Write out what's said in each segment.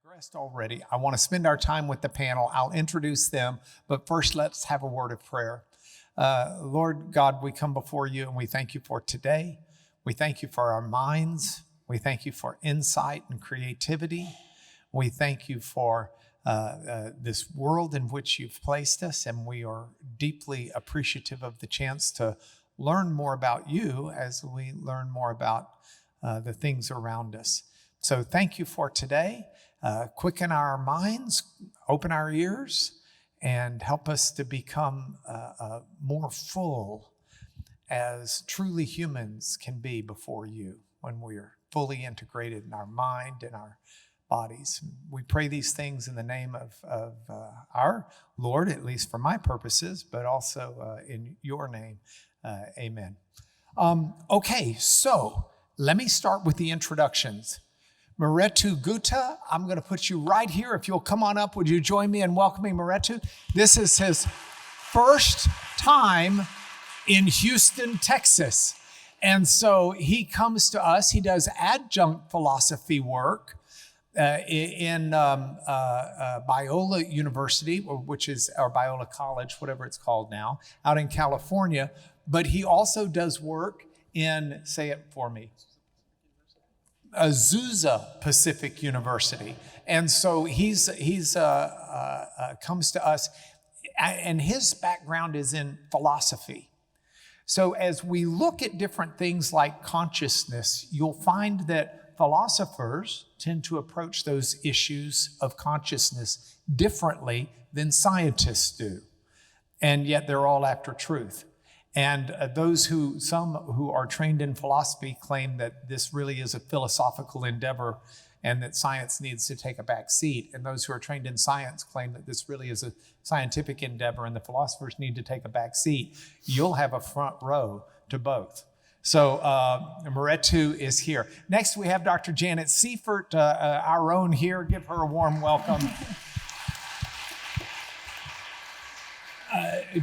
Digressed already. I want to spend our time with the panel. I'll introduce them, but first let's have a word of prayer. Lord God, we come before you and we thank you for today. We thank you for our minds. We thank you for insight and creativity. We thank you for this world in which you've placed us, and we are deeply appreciative of the chance to learn more about you as we learn more about the things around us. So thank you for today. Quicken our minds, open our ears, and help us to become more full as truly humans can be before you when we are fully integrated in our mind and our bodies. We pray these things in the name of our Lord, at least for my purposes, but also in your name. Amen. Okay, so let me start with the introductions. Mihretu Guta, I'm going to put you right here. If you'll come on up, would you join me in welcoming Mihretu? This is his first time in Houston, Texas. And so he comes to us. He does adjunct philosophy work in Biola University, which is our Biola College, whatever it's called now, out in California. But he also does work in, say it for me, Azusa Pacific University. And so he's comes to us, and his background is in philosophy. So as we look at different things like consciousness, you'll find that philosophers tend to approach those issues of consciousness differently than scientists do. And yet they're all after truth. And some who are trained in philosophy claim that this really is a philosophical endeavor and that science needs to take a back seat. And those who are trained in science claim that this really is a scientific endeavor and the philosophers need to take a back seat. You'll have a front row to both. So Mihretu is here. Next, we have Dr. Janet Seifert, our own here. Give her a warm welcome.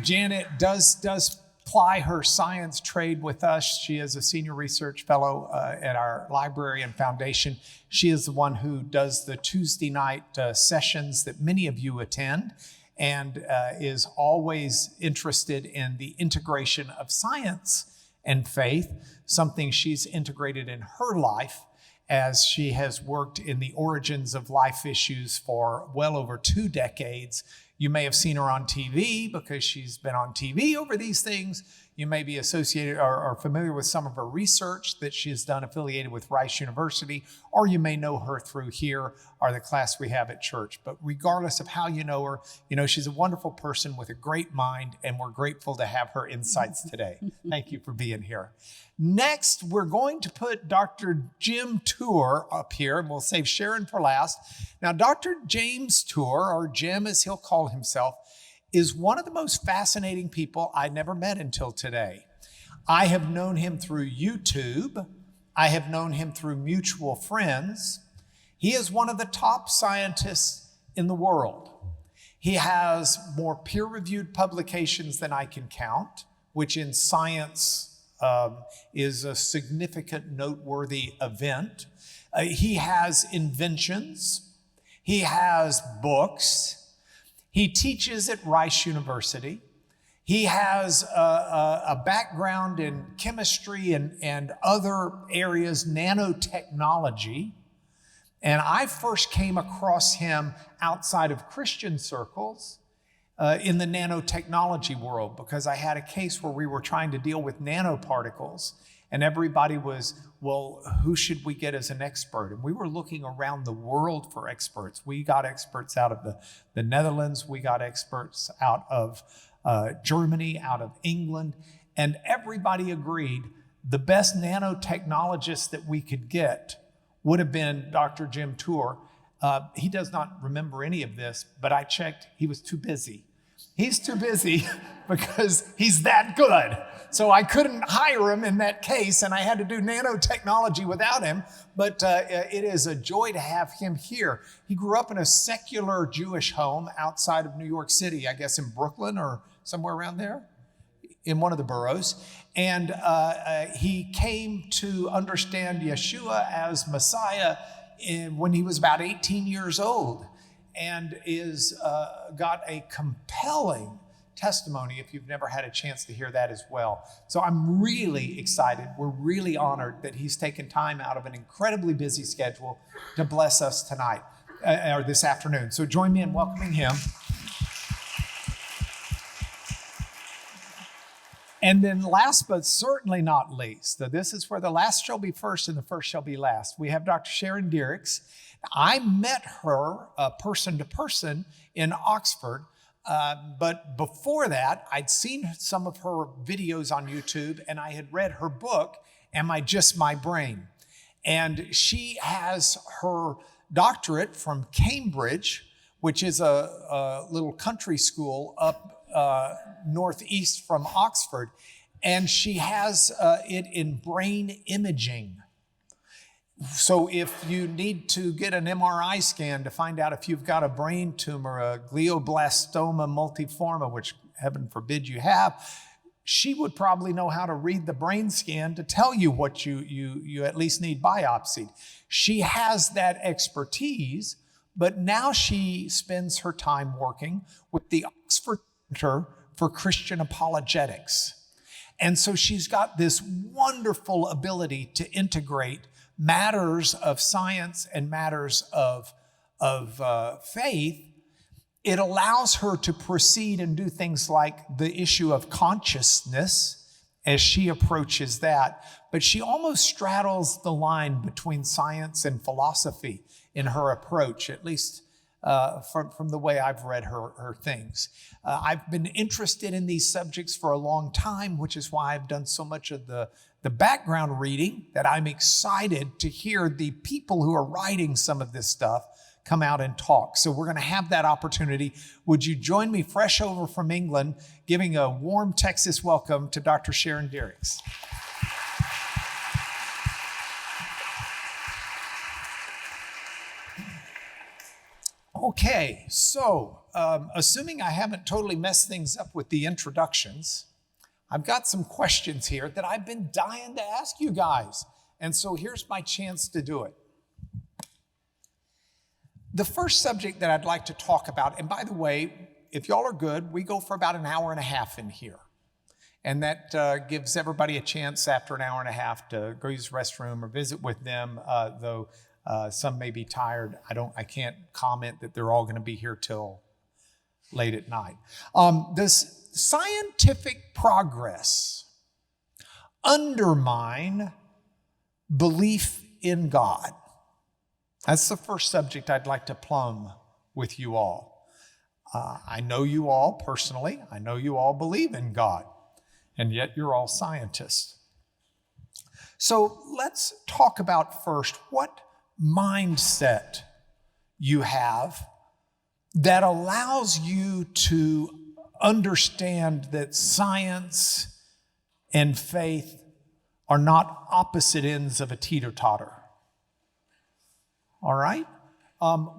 Janet does ply her science trade with us. She is a senior research fellow at our library and foundation. She is the one who does the Tuesday night sessions that many of you attend and is always interested in the integration of science and faith, something she's integrated in her life as she has worked in the origins of life issues for well over 2 decades. You may have seen her on TV because she's been on TV over these things. You may be associated or familiar with some of her research that she has done affiliated with Rice University, or you may know her through here or the class we have at church. But regardless of how you know her, you know she's a wonderful person with a great mind, and we're grateful to have her insights today. Thank you for being here. Next, we're going to put Dr. Jim Tour up here, and we'll save Sharon for last. Now, Dr. James Tour, or Jim as he'll call himself, is one of the most fascinating people I never met until today. I have known him through YouTube. I have known him through mutual friends. He is one of the top scientists in the world. He has more peer-reviewed publications than I can count, which in science is a significant, noteworthy event. He has inventions. He has books. He teaches at Rice University. He has a background in chemistry and other areas, nanotechnology. And I first came across him outside of Christian circles in the nanotechnology world because I had a case where we were trying to deal with nanoparticles. And everybody was, well, who should we get as an expert? And we were looking around the world for experts. We got experts out of the Netherlands. We got experts out of Germany, out of England. And everybody agreed the best nanotechnologist that we could get would have been Dr. Jim Tour. He does not remember any of this, but I checked. He was too busy. He's too busy because he's that good. So I couldn't hire him in that case, and I had to do nanotechnology without him. But it is a joy to have him here. He grew up in a secular Jewish home outside of New York City, I guess in Brooklyn or somewhere around there, in one of the boroughs. And he came to understand Yeshua as Messiah when he was about 18 years old, and is got a compelling testimony if you've never had a chance to hear that as well. So I'm really excited. We're really honored that he's taken time out of an incredibly busy schedule to bless us tonight, or this afternoon. So join me in welcoming him. And then last but certainly not least, so this is where the last shall be first and the first shall be last. We have Dr. Sharon Dirckx. I met her person to person in Oxford, but before that, I'd seen some of her videos on YouTube, and I had read her book, Am I Just My Brain? And she has her doctorate from Cambridge, which is a little country school up northeast from Oxford, and she has it in brain imaging. So if you need to get an MRI scan to find out if you've got a brain tumor, a glioblastoma multiforme, which heaven forbid you have, she would probably know how to read the brain scan to tell you what you at least need biopsied. She has that expertise, but now she spends her time working with the Oxford Center for Christian Apologetics. And so she's got this wonderful ability to integrate matters of science and matters of faith. It allows her to proceed and do things like the issue of consciousness as she approaches that. But she almost straddles the line between science and philosophy in her approach, at least from the way I've read her things. I've been interested in these subjects for a long time, which is why I've done so much of the background reading, that I'm excited to hear the people who are writing some of this stuff come out and talk. So we're going to have that opportunity. Would you join me fresh over from England, giving a warm Texas welcome to Dr. Sharon Dirckx. Okay, so assuming I haven't totally messed things up with the introductions, I've got some questions here that I've been dying to ask you guys. And so here's my chance to do it. The first subject that I'd like to talk about, and by the way, if y'all are good, we go for about an hour and a half in here. And that gives everybody a chance after an hour and a half to go use the restroom or visit with them, though some may be tired. I can't comment that they're all going to be here till late at night. Does scientific progress undermine belief in God? That's the first subject I'd like to plumb with you all. I know you all personally. I know you all believe in God, and yet you're all scientists. So let's talk about first what mindset you have that allows you to understand that science and faith are not opposite ends of a teeter-totter. All right?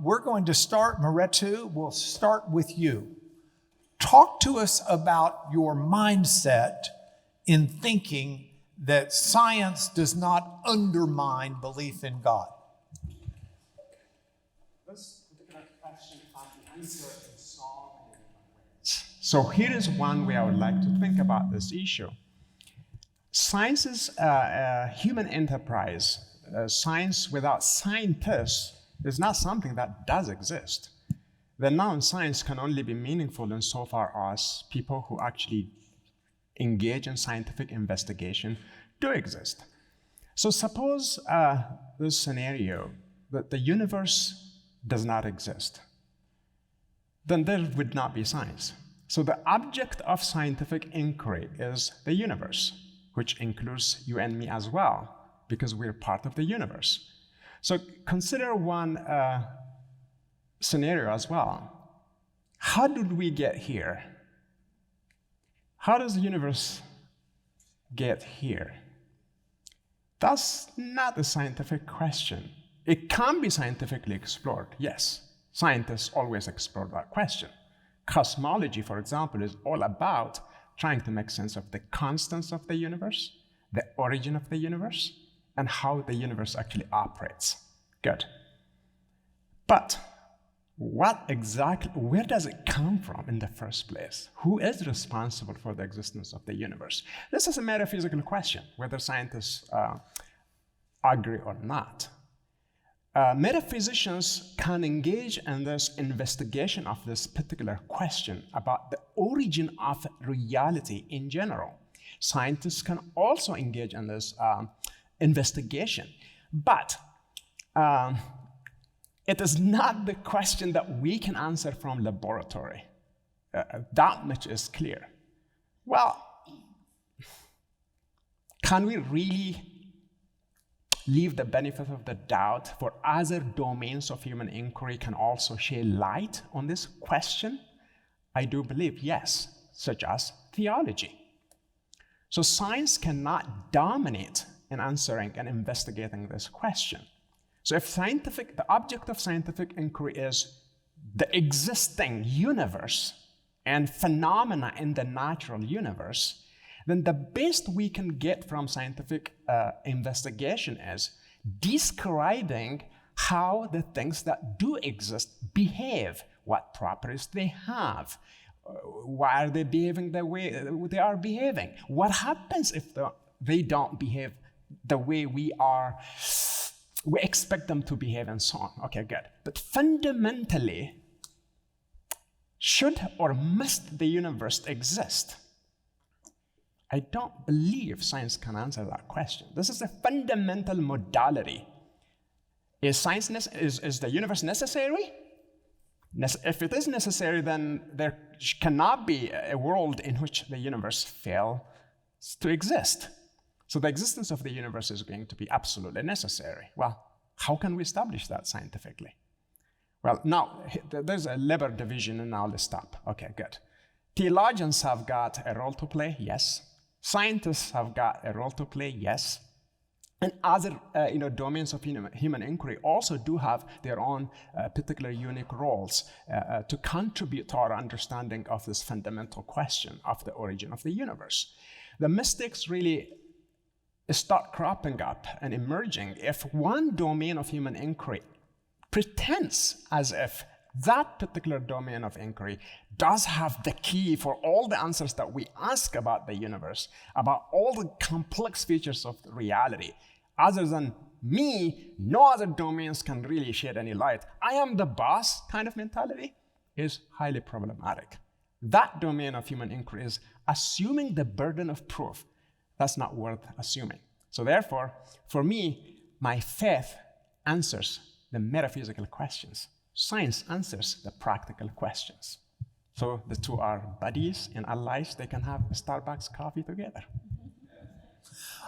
We're going to start, Mihretu, we'll start with you. Talk to us about your mindset in thinking that science does not undermine belief in God. This particular question I answer in so many different ways. So here is one way I would like to think about this issue. Science is a human enterprise. Science without scientists is not something that does exist. The noun science can only be meaningful insofar as people who actually engage in scientific investigation do exist. So suppose this scenario that the universe does not exist. Then there would not be science. So the object of scientific inquiry is the universe, which includes you and me as well, because we're part of the universe. So consider one scenario as well. How did we get here? How does the universe get here? That's not a scientific question. It can be scientifically explored, yes. Scientists always explore that question. Cosmology, for example, is all about trying to make sense of the constants of the universe, the origin of the universe, and how the universe actually operates. Good. But where does it come from in the first place? Who is responsible for the existence of the universe? This is a metaphysical question, whether scientists agree or not. Metaphysicians can engage in this investigation of this particular question about the origin of reality in general. Scientists can also engage in this investigation, but it is not the question that we can answer from laboratory. That much is clear. Well, can we really leave the benefit of the doubt for other domains of human inquiry can also shed light on this question? I do believe yes, such as theology. So science cannot dominate in answering and investigating this question. So if the object of scientific inquiry is the existing universe and phenomena in the natural universe, then the best we can get from scientific investigation is describing how the things that do exist behave, what properties they have, why are they behaving the way they are behaving, what happens if they don't behave the way we expect them to behave, and so on. Okay, good. But fundamentally, should or must the universe exist? I don't believe science can answer that question. This is a fundamental modality. Is the universe necessary? If it is necessary, then there cannot be a world in which the universe fails to exist. So the existence of the universe is going to be absolutely necessary. Well, how can we establish that scientifically? Well, now, there's a labor division, and now let's stop. Okay, good. Theologians have got a role to play, yes. Scientists have got a role to play, yes. And other domains of human inquiry also do have their own particular unique roles to contribute to our understanding of this fundamental question of the origin of the universe. The mystics really start cropping up and emerging if one domain of human inquiry pretends as if that particular domain of inquiry does have the key for all the answers that we ask about the universe, about all the complex features of reality. Other than me, no other domains can really shed any light. I am the boss kind of mentality is highly problematic. That domain of human inquiry is assuming the burden of proof. That's not worth assuming. So therefore, for me, my faith answers the metaphysical questions. Science answers the practical questions. So the two are buddies and allies. They can have a Starbucks coffee together.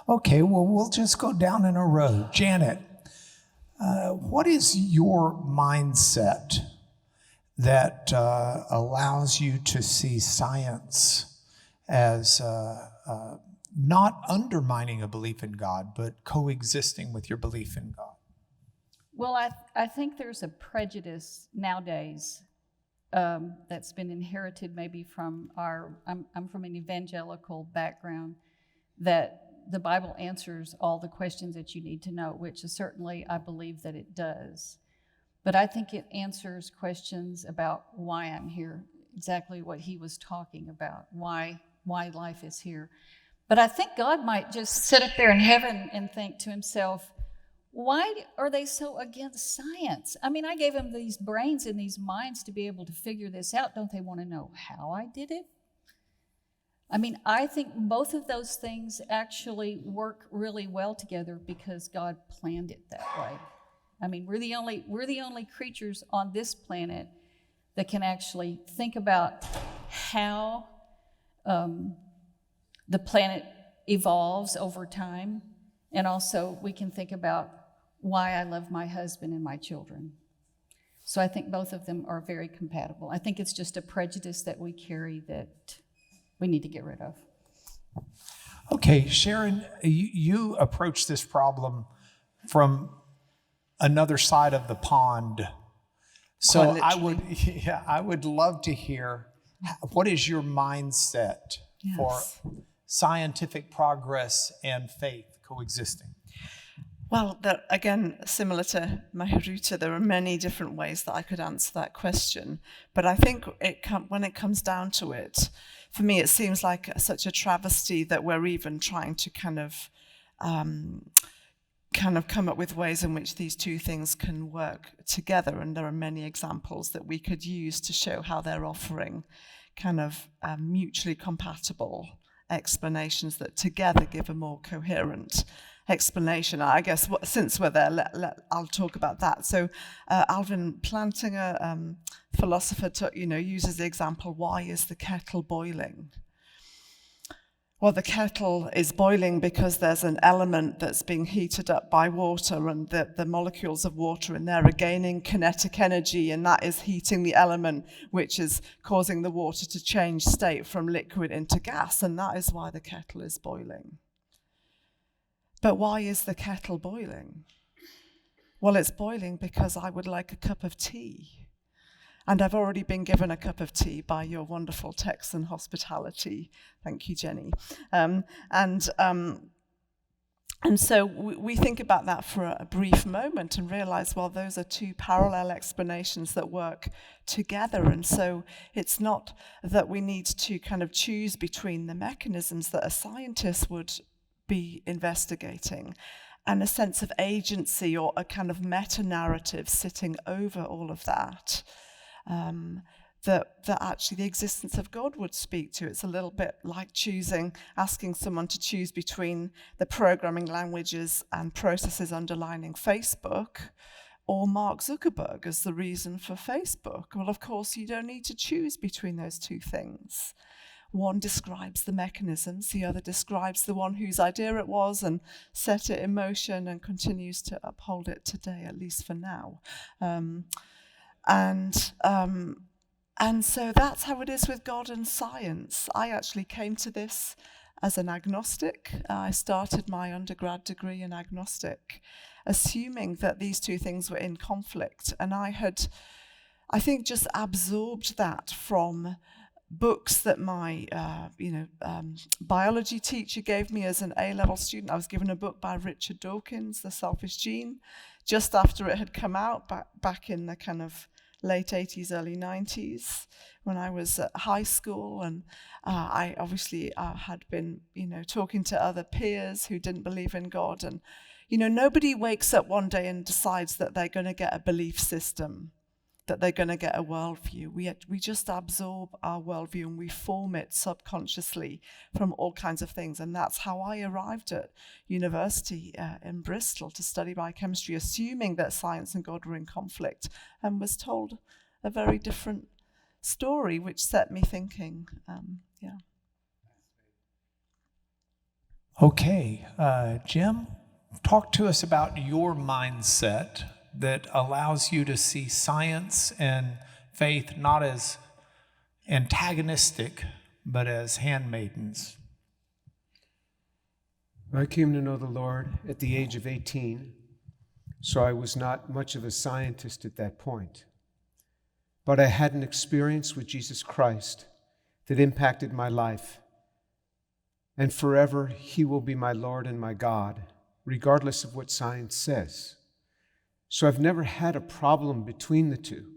Okay, well, we'll just go down in a row. Janet, what is your mindset that allows you to see science as not undermining a belief in God, but coexisting with your belief in God? Well, I think there's a prejudice nowadays that's been inherited maybe from I'm from an evangelical background, that the Bible answers all the questions that you need to know, which is certainly, I believe that it does. But I think it answers questions about why I'm here, exactly what he was talking about, why life is here. But I think God might just sit up there in heaven and think to himself, why are they so against science? I mean, I gave them these brains and these minds to be able to figure this out. Don't they want to know how I did it? I mean, I think both of those things actually work really well together because God planned it that way. I mean, we're the only creatures on this planet that can actually think about how the planet evolves over time, and also we can think about why I love my husband and my children. So I think both of them are very compatible. I think it's just a prejudice that we carry that we need to get rid of. Okay, Sharon, you approach this problem from another side of the pond. So I would love to hear, what is your mindset for scientific progress and faith coexisting? Well, again, similar to Mihretu, there are many different ways that I could answer that question. But I think when it comes down to it, for me, it seems like such a travesty that we're even trying to kind of come up with ways in which these two things can work together. And there are many examples that we could use to show how they're offering kind of mutually compatible explanations that together give a more coherent explanation. I guess since we're there, I'll talk about that. So Alvin Plantinga, philosopher, uses the example, why is the kettle boiling? Well, the kettle is boiling because there's an element that's being heated up by water, and the molecules of water in there are gaining kinetic energy, and that is heating the element, which is causing the water to change state from liquid into gas, and that is why the kettle is boiling. But why is the kettle boiling? Well, it's boiling because I would like a cup of tea. And I've already been given a cup of tea by your wonderful Texan hospitality. Thank you, Jenny. And so we think about that for a brief moment and realize, well, those are two parallel explanations that work together. And so it's not that we need to kind of choose between the mechanisms that a scientist would be investigating and a sense of agency or a kind of meta-narrative sitting over all of that. That actually the existence of God would speak to. It's a little bit like asking someone to choose between the programming languages and processes underlining Facebook or Mark Zuckerberg as the reason for Facebook. Well, of course, you don't need to choose between those two things. One describes the mechanisms, the other describes the one whose idea it was and set it in motion and continues to uphold it today, at least for now. And so that's how it is with God and science. I actually came to this as an agnostic. I started my undergrad degree in agnostic, assuming that these two things were in conflict. And I think, just absorbed that from books that my biology teacher gave me as an A-level student. I was given a book by Richard Dawkins, The Selfish Gene, just after it had come out back in the kind of late 80s, early 90s, when I was at high school. And I obviously had been, talking to other peers who didn't believe in God. And, nobody wakes up one day and decides that they're going to get a belief system, that they're going to get a worldview. We just absorb our worldview and we form it subconsciously from all kinds of things. And that's how I arrived at university in Bristol to study biochemistry, assuming that science and God were in conflict, and was told a very different story, which set me thinking. Okay, Jim, talk to us about your mindset that allows you to see science and faith not as antagonistic, but as handmaidens. I came to know the Lord at the age of 18, so I was not much of a scientist at that point. But I had an experience with Jesus Christ that impacted my life. And forever, He will be my Lord and my God, regardless of what science says. So I've never had a problem between the two.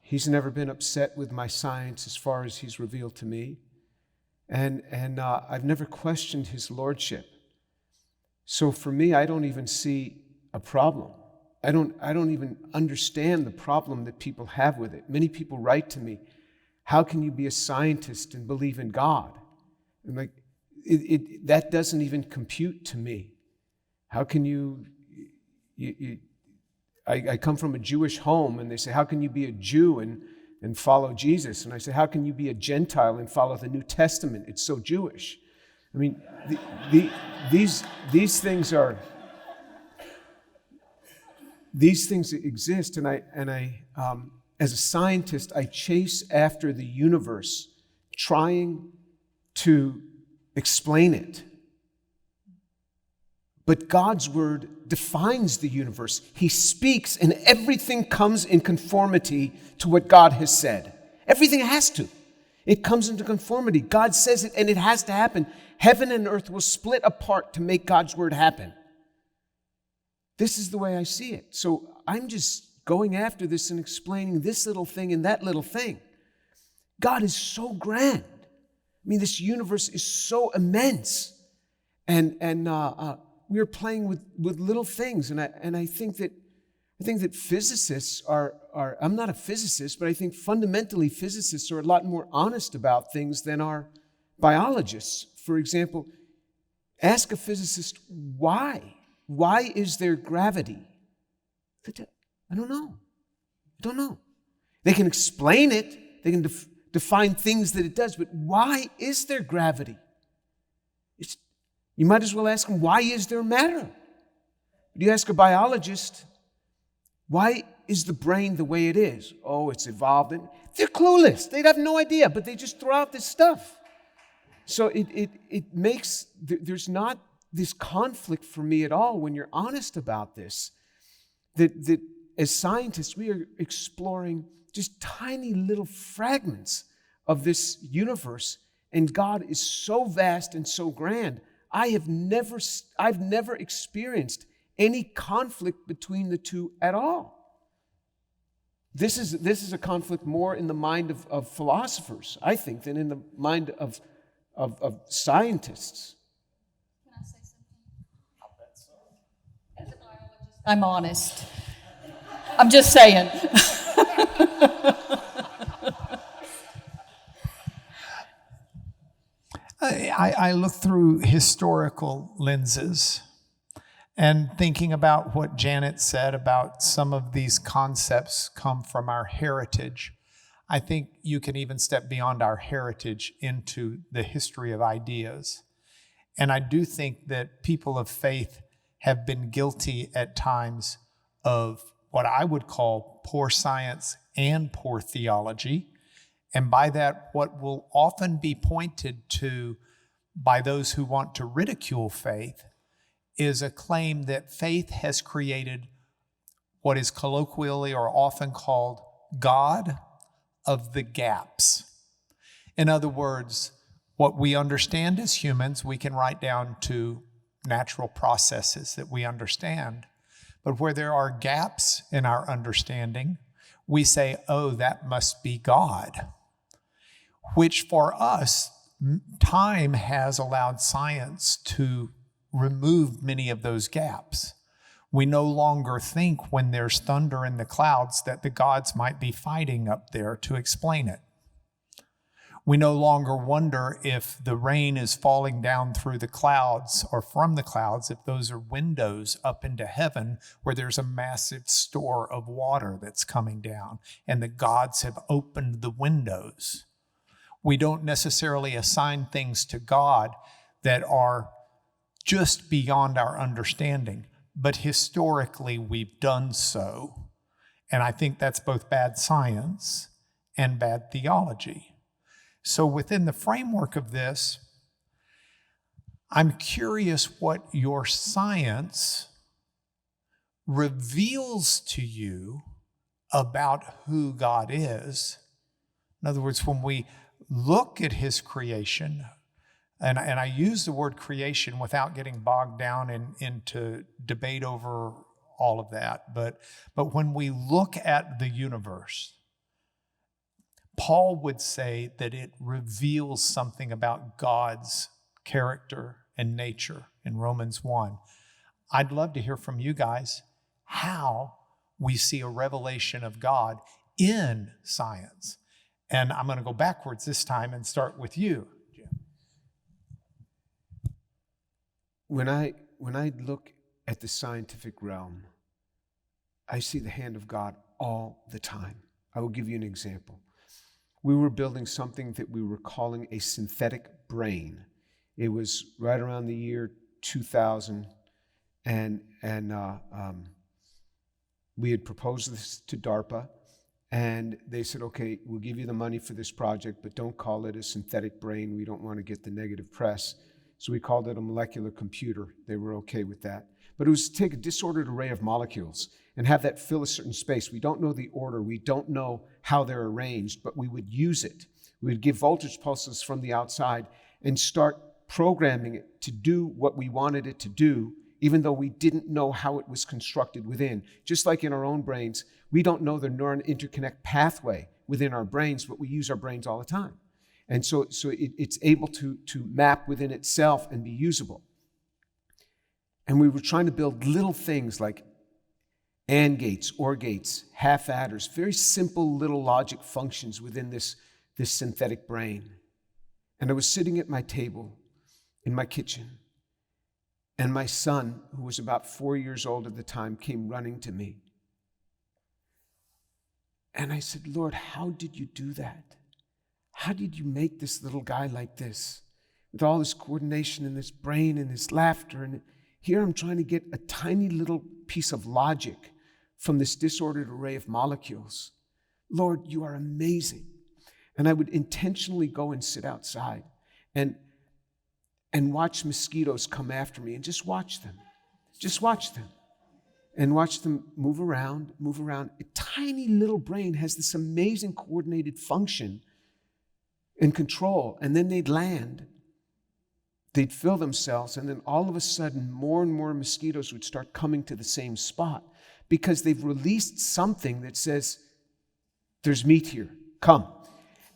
He's never been upset with my science as far as He's revealed to me. And I've never questioned His lordship. So for me, I don't even see a problem. I don't even understand the problem that people have with it. Many people write to me, how can you be a scientist and believe in God? And like, that doesn't even compute to me. How can you I come from a Jewish home, and they say, how can you be a Jew and follow Jesus? And I say, how can you be a Gentile and follow the New Testament? It's so Jewish. I mean, these things exist, and I as a scientist, I chase after the universe, trying to explain it. But God's word defines the universe. He speaks, and everything comes in conformity to what God has said. Everything has to. It comes into conformity. God says it, and it has to happen. Heaven and earth will split apart to make God's word happen. This is the way I see it. So I'm just going after this and explaining this little thing and that little thing. God is so grand. I mean, this universe is so immense. And we are playing with little things. And I think that physicists are, I'm not a physicist, but I think fundamentally physicists are a lot more honest about things than are biologists. For example, ask a physicist why. Why is there gravity? I don't know. They can explain it. They can define things that it does, but why is there gravity? You might as well ask them, why is there matter? But you ask a biologist, why is the brain the way it is? Oh, it's evolved. They're clueless. They have no idea, but they just throw out this stuff. So it makes, there's not this conflict for me at all when you're honest about this. That as scientists, we are exploring just tiny little fragments of this universe, and God is so vast and so grand. I've never experienced any conflict between the two at all. This is a conflict more in the mind of philosophers, I think, than in the mind of scientists. Can I say something? I'll bet so. As a biologist, I'm honest. I'm just saying. I look through historical lenses and thinking about what Janet said about some of these concepts come from our heritage. I think you can even step beyond our heritage into the history of ideas. And I do think that people of faith have been guilty at times of what I would call poor science and poor theology. And by that, what will often be pointed to by those who want to ridicule faith is a claim that faith has created what is colloquially or often called God of the gaps. In other words, what we understand as humans, we can write down to natural processes that we understand. But where there are gaps in our understanding, we say, oh, that must be God. Which for us, time has allowed science to remove many of those gaps. We no longer think when there's thunder in the clouds that the gods might be fighting up there to explain it. We no longer wonder if the rain is falling down through the clouds or from the clouds, if those are windows up into heaven where there's a massive store of water that's coming down and the gods have opened the windows. We don't necessarily assign things to God that are just beyond our understanding, but historically we've done so. And I think that's both bad science and bad theology. So within the framework of this, I'm curious what your science reveals to you about who God is. In other words, when we look at his creation, and I use the word creation without getting bogged down into debate over all of that, but when we look at the universe, Paul would say that it reveals something about God's character and nature in Romans 1. I'd love to hear from you guys how we see a revelation of God in science. And I'm going to go backwards this time and start with you, Jim. When I look at the scientific realm, I see the hand of God all the time. I will give you an example. We were building something that we were calling a synthetic brain. It was right around the year 2000, and we had proposed this to DARPA, and they said, okay, we'll give you the money for this project, but don't call it a synthetic brain. We don't want to get the negative press. So we called it a molecular computer. They were okay with that. But it was to take a disordered array of molecules and have that fill a certain space. We don't know the order. We don't know how they're arranged, but we would use it. We would give voltage pulses from the outside and start programming it to do what we wanted it to do even though we didn't know how it was constructed within. Just like in our own brains, we don't know the neuron interconnect pathway within our brains, but we use our brains all the time. And so it's able to map within itself and be usable. And we were trying to build little things like AND gates, OR gates, half adders, very simple little logic functions within this synthetic brain. And I was sitting at my table in my kitchen, and my son, who was about 4 years old at the time, came running to me. And I said, Lord, how did you do that? How did you make this little guy like this, with all this coordination and this brain and this laughter? And here I'm trying to get a tiny little piece of logic from this disordered array of molecules. Lord, you are amazing. And I would intentionally go and sit outside and watch mosquitoes come after me and just watch them. Just watch them. And watch them move around, move around. A tiny little brain has this amazing coordinated function and control. And then they'd land. They'd fill themselves, and then all of a sudden, more and more mosquitoes would start coming to the same spot because they've released something that says, there's meat here, come.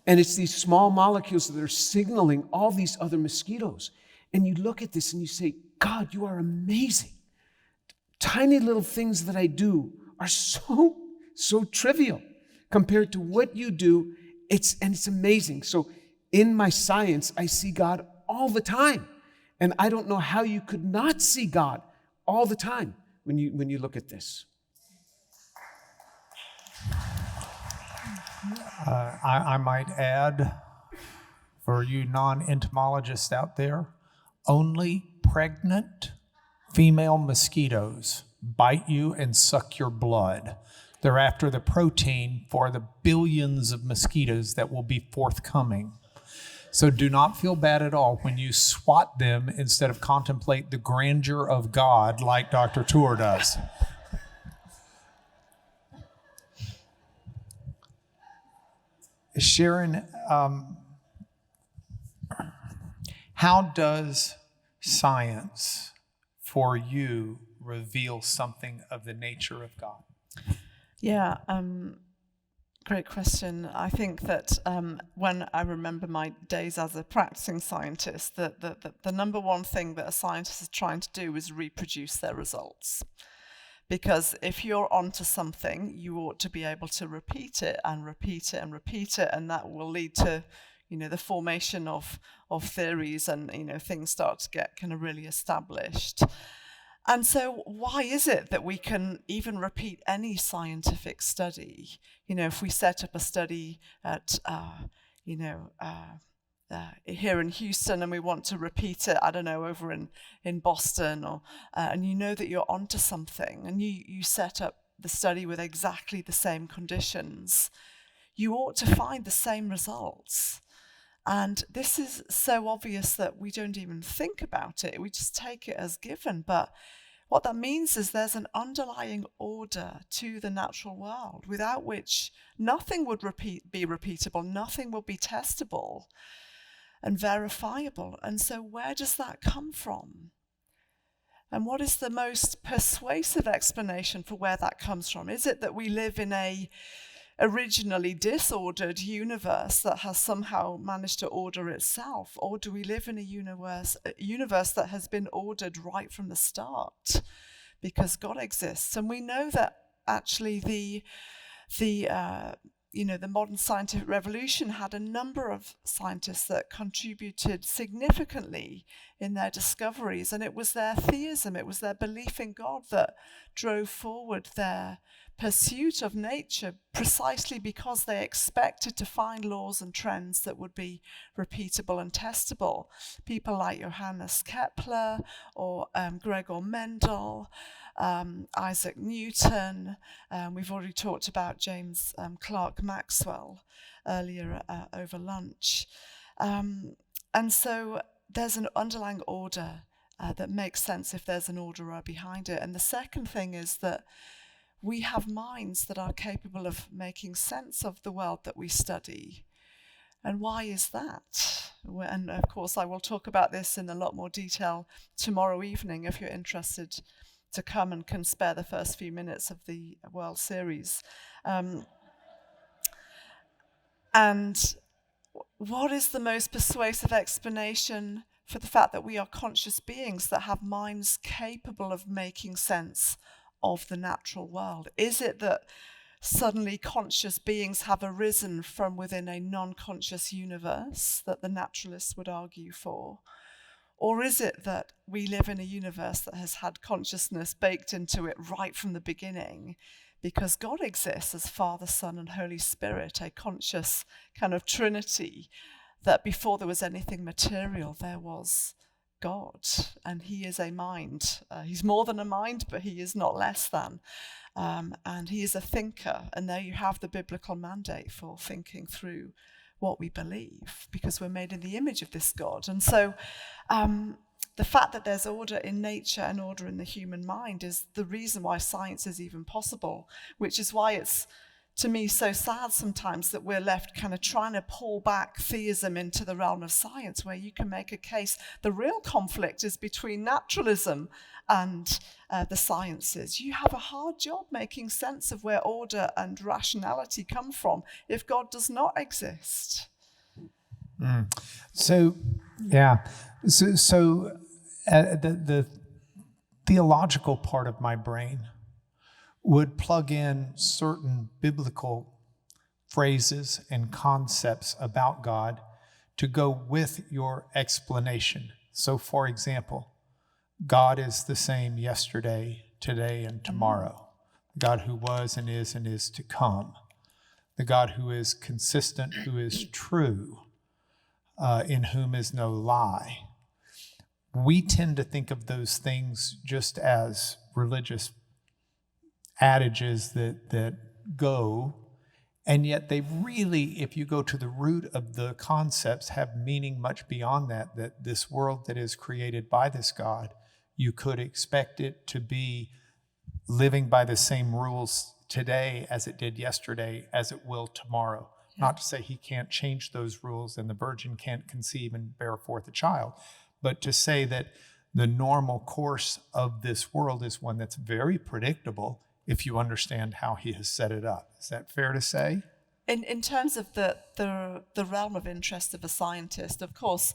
And it's these small molecules that are signaling all these other mosquitoes. And you look at this and you say, God, you are amazing. Tiny little things that I do are so trivial compared to what you do. It's amazing. So in my science, I see God all the time. And I don't know how you could not see God all the time when you look at this. I might add, for you non-entomologists out there, only pregnant female mosquitoes bite you and suck your blood. They're after the protein for the billions of mosquitoes that will be forthcoming. So do not feel bad at all when you swat them instead of contemplate the grandeur of God like Dr. Tour does. Sharon, how does science for you reveal something of the nature of God? Yeah, great question. I think that when I remember my days as a practicing scientist, the number one thing that a scientist is trying to do is reproduce their results. Because if you're onto something, you ought to be able to repeat it and repeat it and repeat it, and that will lead to, the formation of theories, and things start to get kind of really established. And so why is it that we can even repeat any scientific study? If we set up a study at, here in Houston and we want to repeat it, I don't know, over in Boston, or and you know that you're onto something, and you set up the study with exactly the same conditions, you ought to find the same results. And this is so obvious that we don't even think about it. We just take it as given. But what that means is there's an underlying order to the natural world without which nothing would be repeatable, nothing will be testable and verifiable. And so where does that come from? And what is the most persuasive explanation for where that comes from? Is it that we live in a originally disordered universe that has somehow managed to order itself? Or do we live in a universe that has been ordered right from the start because God exists? And we know that actually the modern scientific revolution had a number of scientists that contributed significantly in their discoveries, and it was their theism, it was their belief in God that drove forward their pursuit of nature, precisely because they expected to find laws and trends that would be repeatable and testable. People like Johannes Kepler or Gregor Mendel, Isaac Newton. We've already talked about James Clerk Maxwell earlier over lunch. And so there's an underlying order that makes sense if there's an orderer behind it. And the second thing is that we have minds that are capable of making sense of the world that we study. And why is that? And of course, I will talk about this in a lot more detail tomorrow evening if you're interested to come and can spare the first few minutes of the World Series. And what is the most persuasive explanation for the fact that we are conscious beings that have minds capable of making sense of the natural world? Is it that suddenly conscious beings have arisen from within a non-conscious universe that the naturalists would argue for? Or is it that we live in a universe that has had consciousness baked into it right from the beginning, because God exists as Father, Son, and Holy Spirit, a conscious kind of trinity, that before there was anything material, there was God, and he is a mind. He's more than a mind, but he is not less than. And he is a thinker, and there you have the biblical mandate for thinking through what we believe, because we're made in the image of this God. And so the fact that there's order in nature and order in the human mind is the reason why science is even possible, which is why it's, to me, so sad sometimes that we're left kind of trying to pull back theism into the realm of science, where you can make a case. The real conflict is between naturalism and the sciences. You have a hard job making sense of where order and rationality come from if God does not exist. So the theological part of my brain would plug in certain biblical phrases and concepts about God to go with your explanation. So, for example, God is the same yesterday, today, and tomorrow. The God who was and is to come. The God who is consistent, who is true, in whom is no lie. We tend to think of those things just as religious adages that go, and yet they really, if you go to the root of the concepts, have meaning much beyond that this world that is created by this God, you could expect it to be living by the same rules today as it did yesterday, as it will tomorrow. Yeah. Not to say he can't change those rules and the virgin can't conceive and bear forth a child, but to say that the normal course of this world is one that's very predictable if you understand how he has set it up. Is that fair to say? In terms of the realm of interest of a scientist, of course,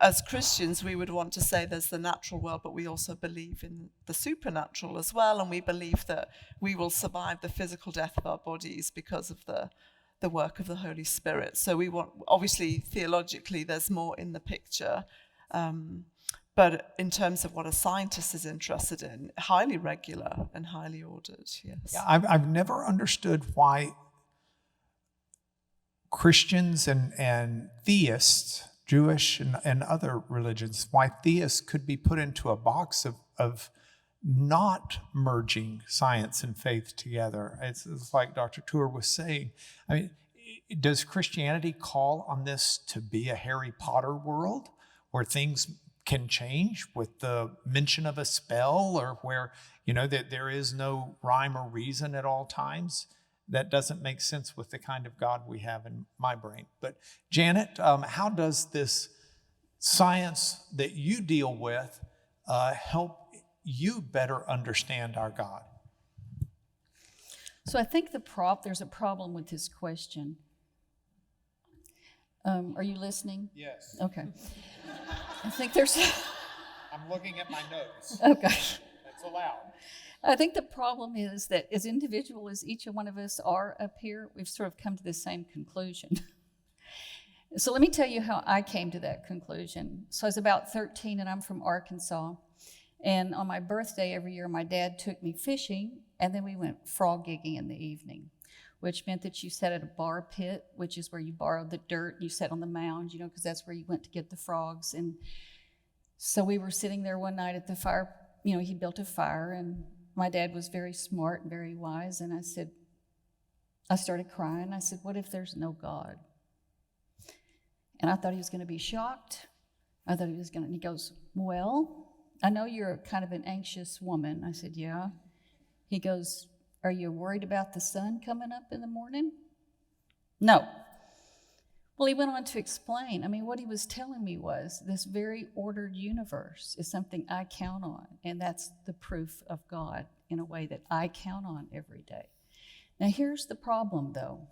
as Christians, we would want to say there's the natural world, but we also believe in the supernatural as well, and we believe that we will survive the physical death of our bodies because of the work of the Holy Spirit. So we want, obviously, theologically, there's more in the picture. But in terms of what a scientist is interested in, highly regular and highly ordered, yes. Yeah, I've never understood why Christians and theists, Jewish and other religions, why theists could be put into a box of not merging science and faith together. It's like Dr. Tour was saying. I mean, does Christianity call on this to be a Harry Potter world where things can change with the mention of a spell, or where, that there is no rhyme or reason at all times? That doesn't make sense with the kind of God we have in my brain. But Janet, how does this science that you deal with help you better understand our God? So I think there's a problem with this question. Are you listening? Yes. Okay. I think there's... I'm looking at my notes. Okay. That's allowed. I think the problem is that as individual as each one of us are up here, we've sort of come to the same conclusion. So let me tell you how I came to that conclusion. So I was about 13 and I'm from Arkansas. And on my birthday every year, my dad took me fishing, and then we went frog gigging in the evening, which meant that you sat at a bar pit, which is where you borrowed the dirt, and you sat on the mound, because that's where you went to get the frogs. And so we were sitting there one night at the fire, he built a fire, and my dad was very smart and very wise, and I started crying. I said, what if there's no God? And I thought he was going to be shocked. I thought he was going to, and he goes, well, I know you're kind of an anxious woman. I said, yeah. He goes, are you worried about the sun coming up in the morning? No. Well, he went on to explain. I mean, what he was telling me was this very ordered universe is something I count on, and that's the proof of God in a way that I count on every day. Now, here's the problem, though.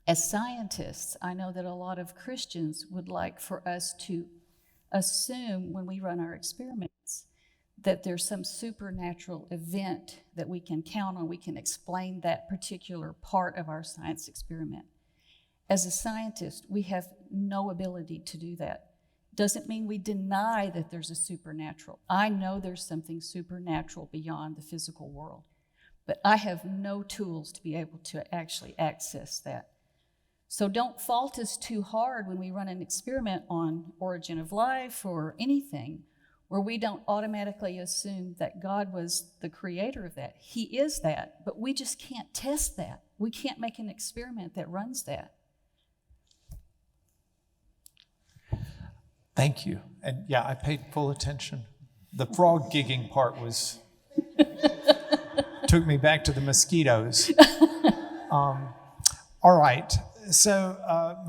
As scientists, I know that a lot of Christians would like for us to assume when we run our experiments that there's some supernatural event that we can count on. We can explain that particular part of our science experiment. As a scientist, we have no ability to do that. Doesn't mean we deny that there's a supernatural. I know there's something supernatural beyond the physical world, but I have no tools to be able to actually access that. So don't fault us too hard when we run an experiment on origin of life or anything where we don't automatically assume that God was the creator of that. He is that, but we just can't test that. We can't make an experiment that runs that. Thank you. And yeah, I paid full attention. The frog gigging part took me back to the mosquitoes. All right. So,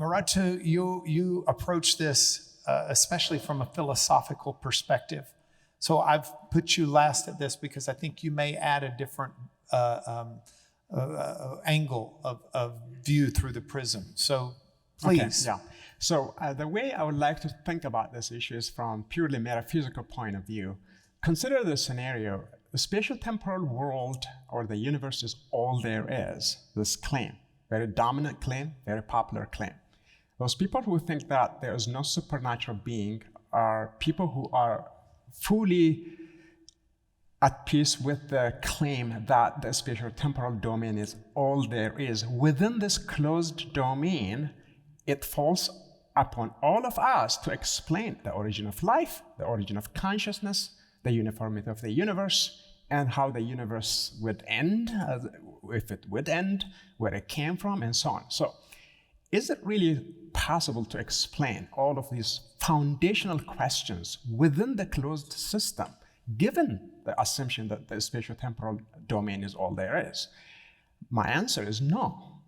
Mihretu, you approach this especially from a philosophical perspective. So I've put you last at this because I think you may add a different angle of view through the prism. So please. Okay, yeah. So the way I would like to think about this issue is from purely metaphysical point of view. Consider the scenario: the spatial-temporal world or the universe is all there is. This claim, very dominant claim, very popular claim. Those people who think that there is no supernatural being are people who are fully at peace with the claim that the spatial-temporal domain is all there is. Within this closed domain, it falls upon all of us to explain the origin of life, the origin of consciousness, the uniformity of the universe, and how the universe would end, if it would end, where it came from, and so on. So, is it really possible to explain all of these foundational questions within the closed system, given the assumption that the spatial-temporal domain is all there is? My answer is no.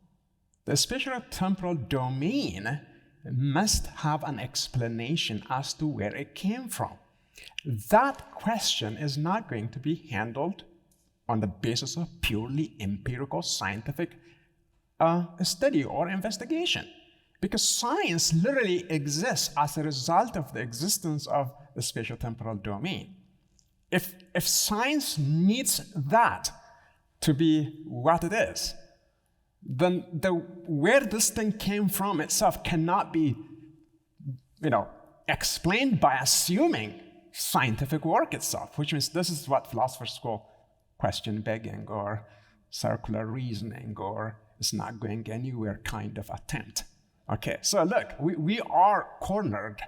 The spatial-temporal domain must have an explanation as to where it came from. That question is not going to be handled on the basis of purely empirical scientific study or investigation, because science literally exists as a result of the existence of the spatial-temporal domain. If science needs that to be what it is, then where this thing came from itself cannot be, explained by assuming scientific work itself, which means this is what philosophers call question begging or circular reasoning or it's not going anywhere kind of attempt. Okay, so look, we are cornered.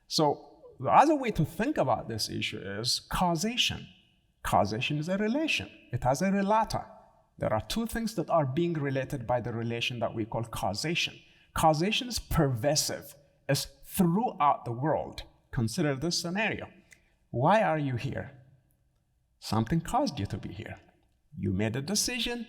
So the other way to think about this issue is causation. Causation is a relation. It has a relator. There are two things that are being related by the relation that we call causation. Causation is pervasive. It's throughout the world. Consider this scenario. Why are you here? Something caused you to be here. You made a decision.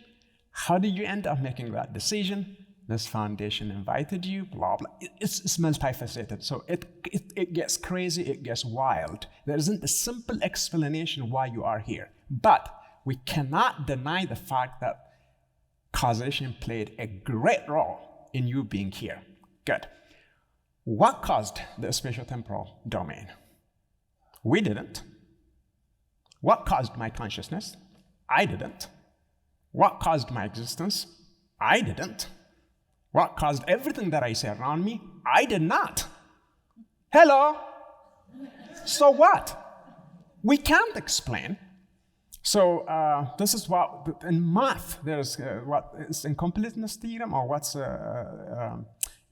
How did you end up making that decision? This foundation invited you, blah, blah. It's multifaceted. So it gets crazy, it gets wild. There isn't a simple explanation why you are here. But we cannot deny the fact that causation played a great role in you being here. Good. What caused the spatial-temporal domain? We didn't. What caused my consciousness? I didn't. What caused my existence? I didn't. What caused everything that I see around me? I did not. Hello? So what? We can't explain. So this is what, in math, there's what is incompleteness theorem, or what's,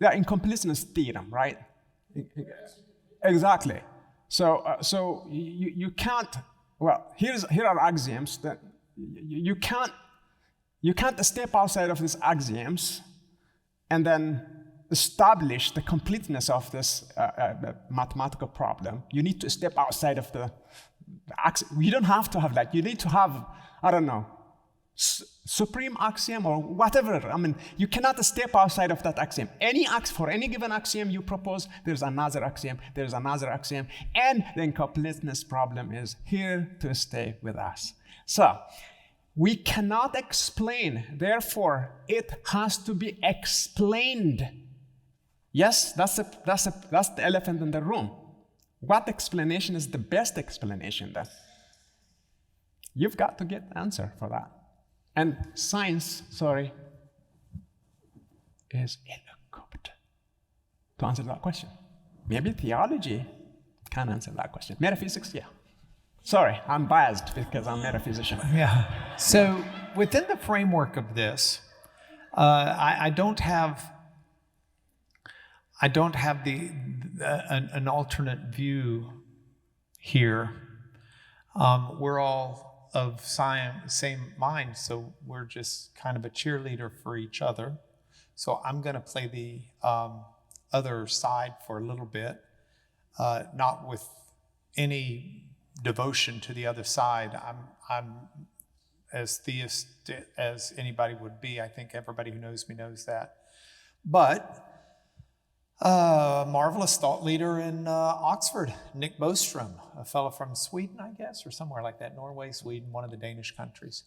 incompleteness theorem, right? Exactly. So you can't, here are axioms that you can't step outside of these axioms and then establish the completeness of this mathematical problem. You need to step outside of the axiom. You don't have to have that. You need to have, supreme axiom or whatever. I mean, you cannot step outside of that axiom. For any given axiom you propose, there's another axiom, and the incompleteness problem is here to stay with us. So, we cannot explain, therefore, it has to be explained. Yes, that's the elephant in the room. What explanation is the best explanation then? You've got to get the answer for that. And science, is ill-equipped to answer that question. Maybe theology can answer that question. Metaphysics, yeah. Sorry, I'm biased because I'm a metaphysician. Yeah. So within the framework of this, I don't have an alternate view here. We're all of same mind, so we're just kind of a cheerleader for each other. So I'm going to play the other side for a little bit, not with any devotion to the other side. I'm as theist as anybody would be. I think everybody who knows me knows that. But a marvelous thought leader in Oxford, Nick Bostrom, a fellow from Sweden, I guess, or somewhere like that, Norway, Sweden, one of the Danish countries,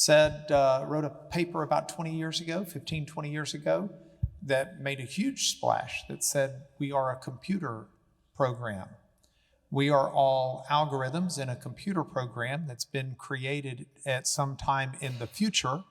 wrote a paper about 20 years ago that made a huge splash that said we are a computer program. We are all algorithms in a computer program that's been created at some time in the future,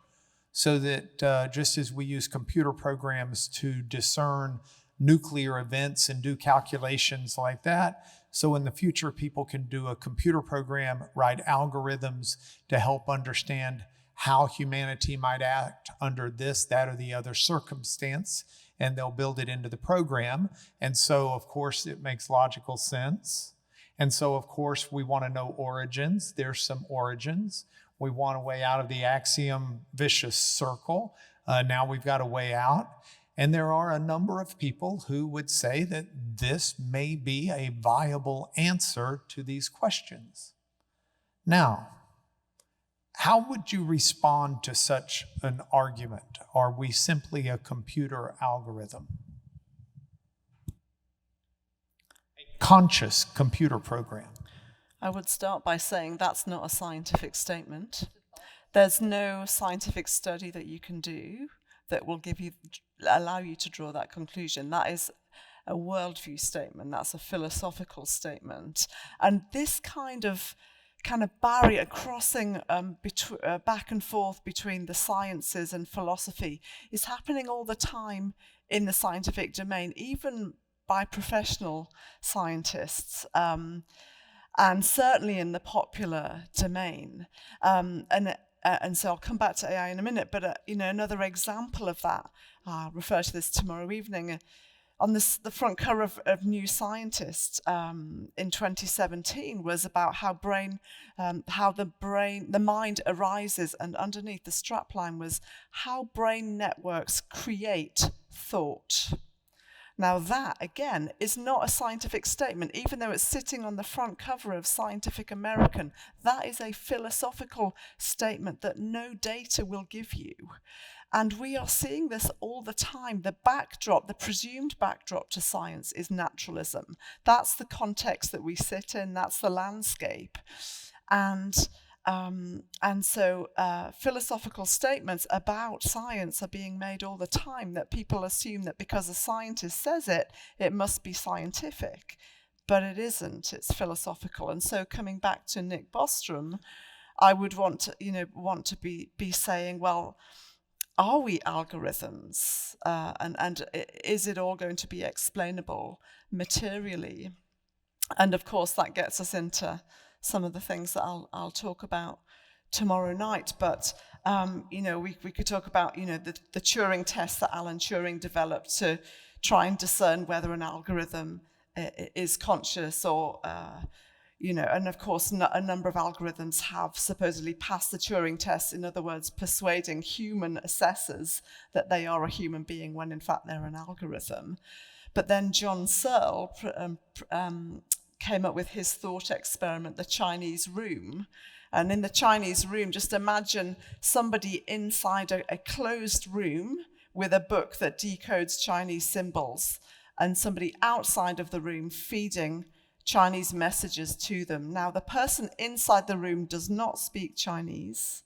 so that just as we use computer programs to discern nuclear events and do calculations like that, so in the future people can do a computer program, write algorithms to help understand how humanity might act under this, that, or the other circumstance, and they'll build it into the program. And so, of course, it makes logical sense. And so, of course, we want to know origins. There's some origins. We want a way out of the axiom vicious circle. Now we've got a way out. And there are a number of people who would say that this may be a viable answer to these questions. Now, how would you respond to such an argument? Are we simply a computer algorithm? A conscious computer program? I would start by saying that's not a scientific statement. There's no scientific study that you can do that will allow you to draw that conclusion. That is a worldview statement. That's a philosophical statement. And this kind of barrier crossing back and forth between the sciences and philosophy is happening all the time in the scientific domain, even by professional scientists, and certainly in the popular domain. And so I'll come back to AI in a minute, but another example of that, I'll refer to this tomorrow evening, on the front cover of New Scientist in 2017 was about how the mind arises, and underneath the strapline was how brain networks create thought. Now that, again, is not a scientific statement, even though it's sitting on the front cover of Scientific American. That is a philosophical statement that no data will give you. And we are seeing this all the time. The presumed backdrop to science is naturalism. That's the context that we sit in, that's the landscape. And so philosophical statements about science are being made all the time, that people assume that because a scientist says it, it must be scientific. But it isn't, it's philosophical. And so coming back to Nick Bostrom, I would want to be saying, well, are we algorithms? And is it all going to be explainable materially? And of course, that gets us into some of the things that I'll talk about tomorrow night. But we could talk about the Turing test that Alan Turing developed to try and discern whether an algorithm is conscious or and of course a number of algorithms have supposedly passed the Turing test, in other words, persuading human assessors that they are a human being when in fact they're an algorithm. But then John Searle came up with his thought experiment, the Chinese room, And in the Chinese room, just imagine somebody inside a closed room with a book that decodes Chinese symbols, and somebody outside of the room feeding Chinese messages to them. Now, the person inside the room does not speak Chinese.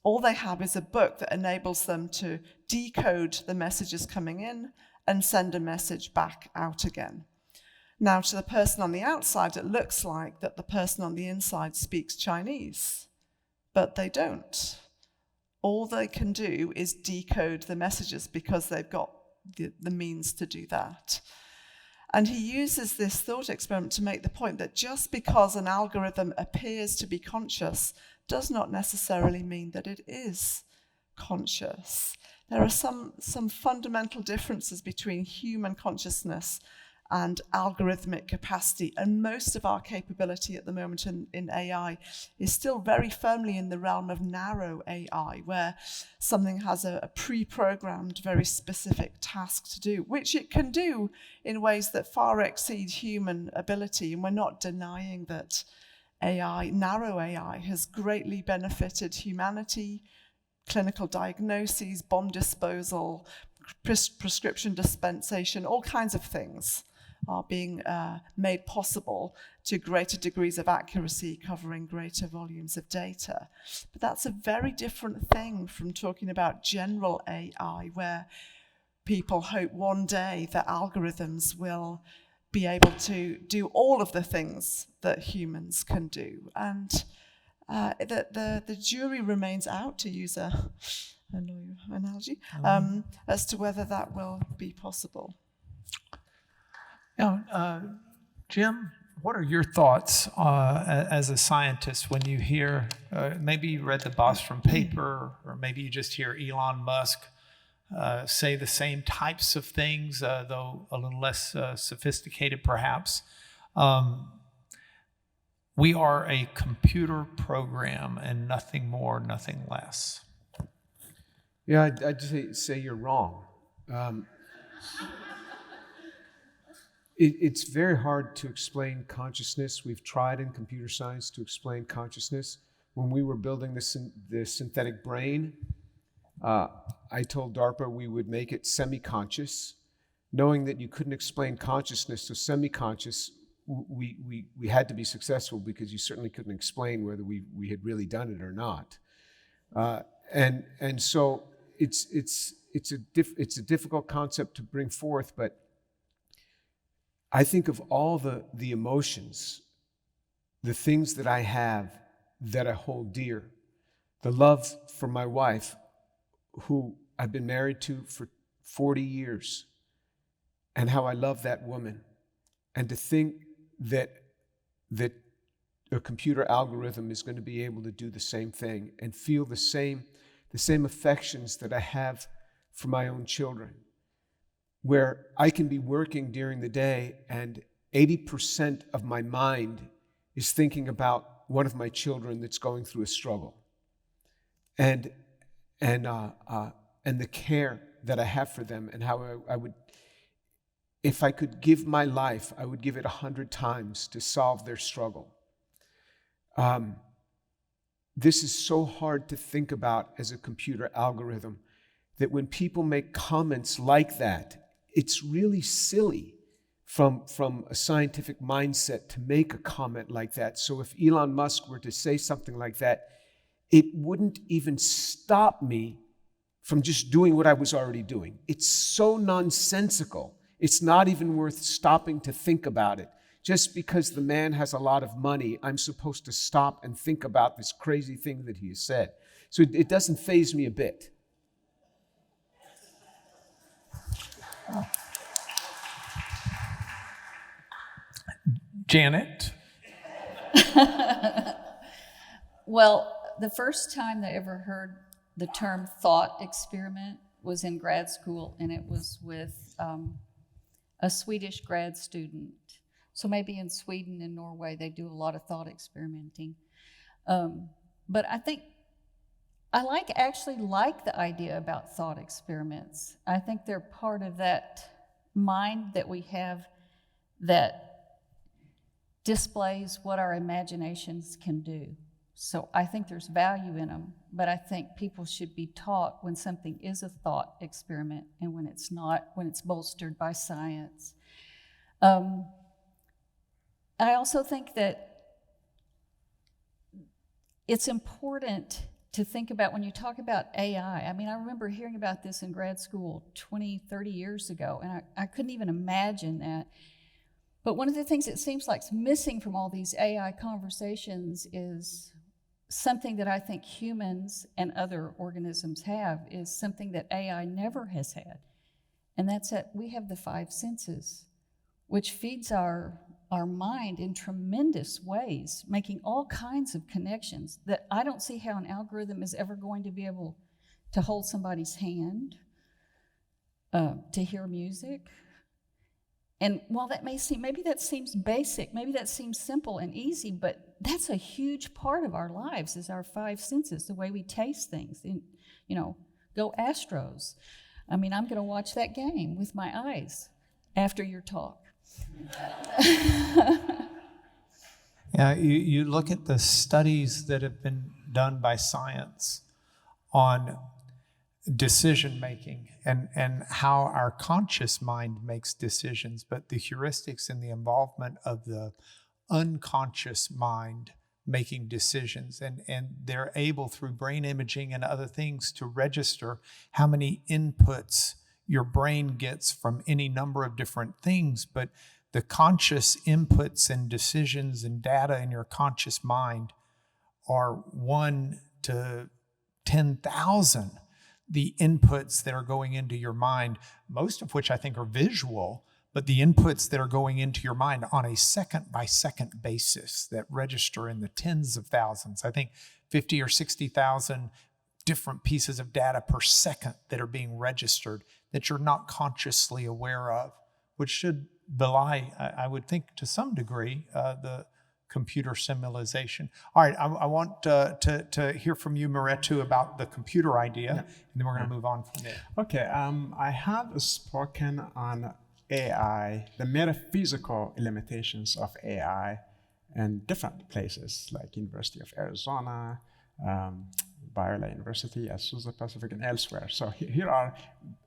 All they have is a book that enables them to decode the messages coming in and send a message back out again. Now, to the person on the outside, it looks like that the person on the inside speaks Chinese, but they don't. All they can do is decode the messages because they've got the means to do that. And he uses this thought experiment to make the point that just because an algorithm appears to be conscious does not necessarily mean that it is conscious. There are some fundamental differences between human consciousness and algorithmic capacity, and most of our capability at the moment in AI is still very firmly in the realm of narrow AI, where something has a pre-programmed, very specific task to do, which it can do in ways that far exceed human ability. And we're not denying that AI, narrow AI, has greatly benefited humanity, clinical diagnoses, bomb disposal, prescription dispensation, all kinds of things are being made possible to greater degrees of accuracy, covering greater volumes of data. But that's a very different thing from talking about general AI, where people hope one day that algorithms will be able to do all of the things that humans can do. And the jury remains out, to use a lawyer analogy, as to whether that will be possible. Now, Jim, what are your thoughts as a scientist when you hear, maybe you read the Bostrom paper, or maybe you just hear Elon Musk say the same types of things, though a little less sophisticated perhaps. We are a computer program and nothing more, nothing less. Yeah, I'd say you're wrong. It's very hard to explain consciousness. We've tried in computer science to explain consciousness. When we were building the synthetic brain, I told DARPA we would make it semi-conscious, knowing that you couldn't explain consciousness, so semi-conscious, we had to be successful because you certainly couldn't explain whether we had really done it or not. And so it's a difficult concept to bring forth, but I think of all the emotions, the things that I have that I hold dear, the love for my wife, who I've been married to for 40 years, and how I love that woman, and to think that a computer algorithm is going to be able to do the same thing and feel the same affections that I have for my own children, where I can be working during the day and 80% of my mind is thinking about one of my children that's going through a struggle, and the care that I have for them, and how I would, if I could give my life, I would give it 100 times to solve their struggle. This is so hard to think about as a computer algorithm, that when people make comments like that, it's really silly from a scientific mindset to make a comment like that. So if Elon Musk were to say something like that, it wouldn't even stop me from just doing what I was already doing. It's so nonsensical. It's not even worth stopping to think about it. Just because the man has a lot of money, I'm supposed to stop and think about this crazy thing that he has said. So it doesn't faze me a bit. Janet? Well, the first time I ever heard the term thought experiment was in grad school, and it was with a Swedish grad student. So maybe in Sweden and Norway, they do a lot of thought experimenting. But I think I actually like the idea about thought experiments. I think they're part of that mind that we have that displays what our imaginations can do. So I think there's value in them, but I think people should be taught when something is a thought experiment and when it's not, when it's bolstered by science. I also think that it's important to think about when you talk about AI. I mean, I remember hearing about this in grad school 20, 30 years ago, and I couldn't even imagine that. But one of the things it seems like is missing from all these AI conversations is something that I think humans and other organisms have, is something that AI never has had. And that's that we have the 5 senses, which feeds our mind in tremendous ways, making all kinds of connections that I don't see how an algorithm is ever going to be able to hold somebody's hand, to hear music. And while that may seem, maybe that seems basic, maybe that seems simple and easy, but that's a huge part of our lives, is our 5 senses, the way we taste things. And, you know, go Astros. I mean, I'm gonna watch that game with my eyes after your talk. Yeah, you look at the studies that have been done by science on decision making and how our conscious mind makes decisions, but the heuristics and the involvement of the unconscious mind making decisions, and they're able through brain imaging and other things to register how many inputs your brain gets from any number of different things. But the conscious inputs and decisions and data in your conscious mind are 1 to 10,000 the inputs that are going into your mind, most of which I think are visual, but the inputs that are going into your mind on a second-by-second basis that register in the tens of thousands. I think 50 or 60,000 different pieces of data per second that are being registered that you're not consciously aware of, which should belie, I would think, to some degree, the computer simulation. All right, I want to hear from you, Mihretu, about the computer idea, and then we're going to move on from there. Okay, I have spoken on AI, the metaphysical limitations of AI in different places, like University of Arizona, Biola University, Azusa Pacific, and elsewhere. So here are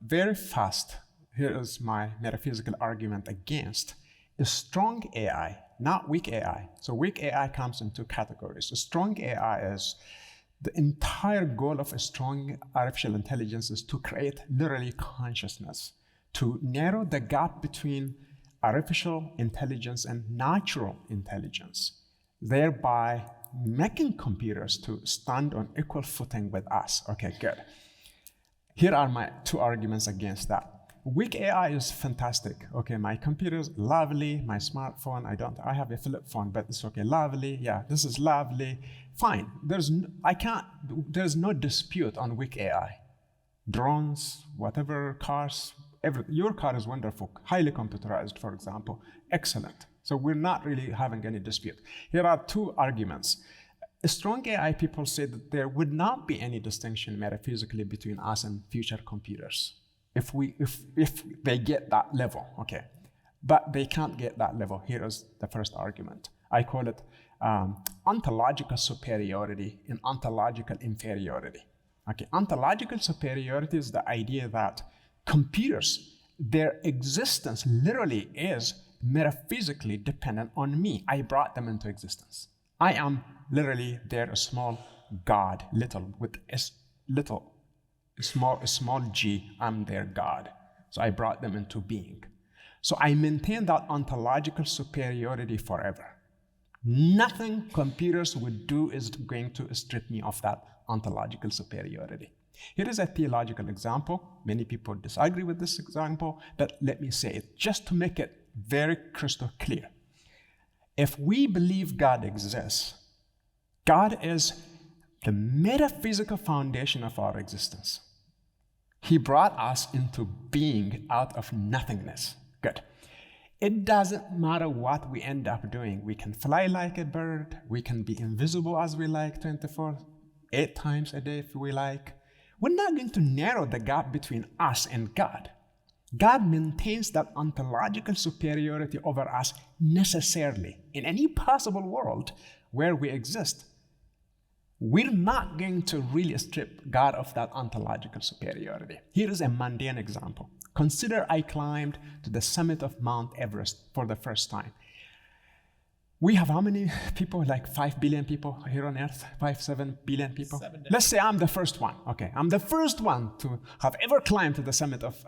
very fast. Here is my metaphysical argument against a strong AI, not weak AI. So weak AI comes in 2 categories. A strong AI is the entire goal of a strong artificial intelligence is to create literally consciousness, to narrow the gap between artificial intelligence and natural intelligence, thereby making computers to stand on equal footing with us. Okay, good. Here are my 2 arguments against that. Weak AI is fantastic. Okay, my computer is lovely, my smartphone, I have a flip phone, but it's okay, lovely. Yeah, this is lovely. Fine, there's no dispute on weak AI. Drones, whatever, cars, your car is wonderful, highly computerized, for example, excellent. So we're not really having any dispute. Here are 2 arguments. Strong AI people say that there would not be any distinction metaphysically between us and future computers if they get that level, okay. But they can't get that level. Here is the first argument. I call it ontological superiority and ontological inferiority. Okay, ontological superiority is the idea that computers, their existence literally is metaphysically dependent on me. I brought them into existence. I am literally their small God, little with small g, I'm their God. So I brought them into being. So I maintain that ontological superiority forever. Nothing computers would do is going to strip me of that ontological superiority. Here is a theological example. Many people disagree with this example, but let me say it just to make it very crystal clear. If we believe God exists, God is the metaphysical foundation of our existence. He brought us into being out of nothingness. Good. It doesn't matter what we end up doing. We can fly like a bird. We can be invisible as we like 8 times a day if we like. We're not going to narrow the gap between us and God. God maintains that ontological superiority over us necessarily in any possible world where we exist. we're not going to really strip God of that ontological superiority. Here is a mundane example. Consider I climbed to the summit of Mount Everest for the first time. We have how many people? Like 5 billion people here on Earth? 7 billion people? Let's say I'm the first one. Okay, I'm the first one to have ever climbed to the summit of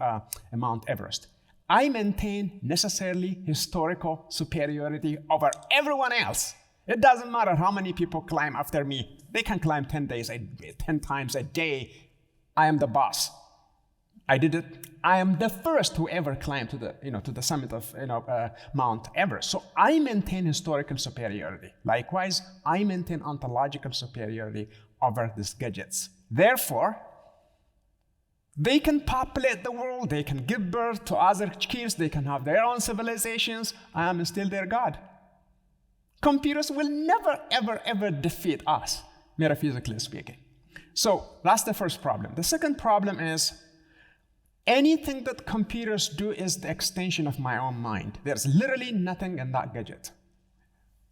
Mount Everest. I maintain necessarily historical superiority over everyone else. It doesn't matter how many people climb after me. They can climb 10 times a day. I am the boss. I did it. I am the first who ever climbed to the summit of Mount Everest. So I maintain historical superiority. Likewise, I maintain ontological superiority over these gadgets. Therefore, they can populate the world. They can give birth to other kids. They can have their own civilizations. I am still their God. Computers will never, ever, ever defeat us, metaphysically speaking. So that's the first problem. The second problem is anything that computers do is the extension of my own mind. There's literally nothing in that gadget.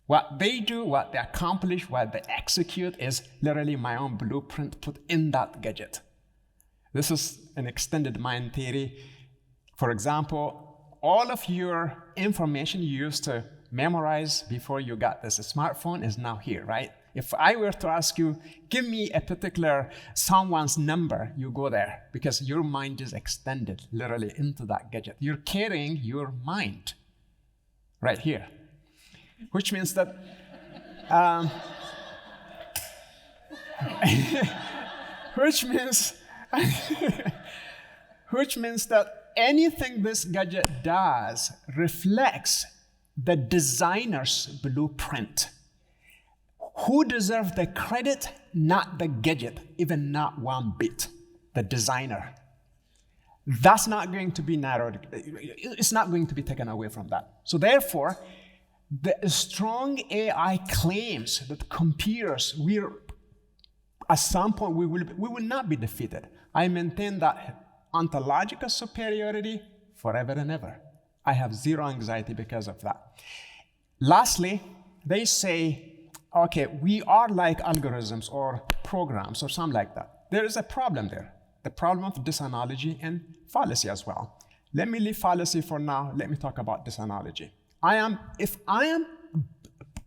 What they do, what they accomplish, what they execute is literally my own blueprint put in that gadget. This is an extended mind theory. For example, all of your information you used to memorize before you got this smartphone is now here, right? If I were to ask you, give me a particular someone's number, you go there because your mind is extended literally into that gadget. You're carrying your mind right here, which means that which means that anything this gadget does reflects the designer's blueprint. Who deserves the credit? Not the gadget, even not one bit. The designer. That's not going to be narrowed. It's not going to be taken away from that. So therefore, the strong AI claims that computers at some point we will not be defeated. I maintain that ontological superiority forever and ever. I have zero anxiety because of that. Lastly, they say, okay, we are like algorithms or programs or something like that. There is a problem there, the problem of disanalogy and fallacy as well. Let me leave fallacy for now. Let me talk about disanalogy. If I am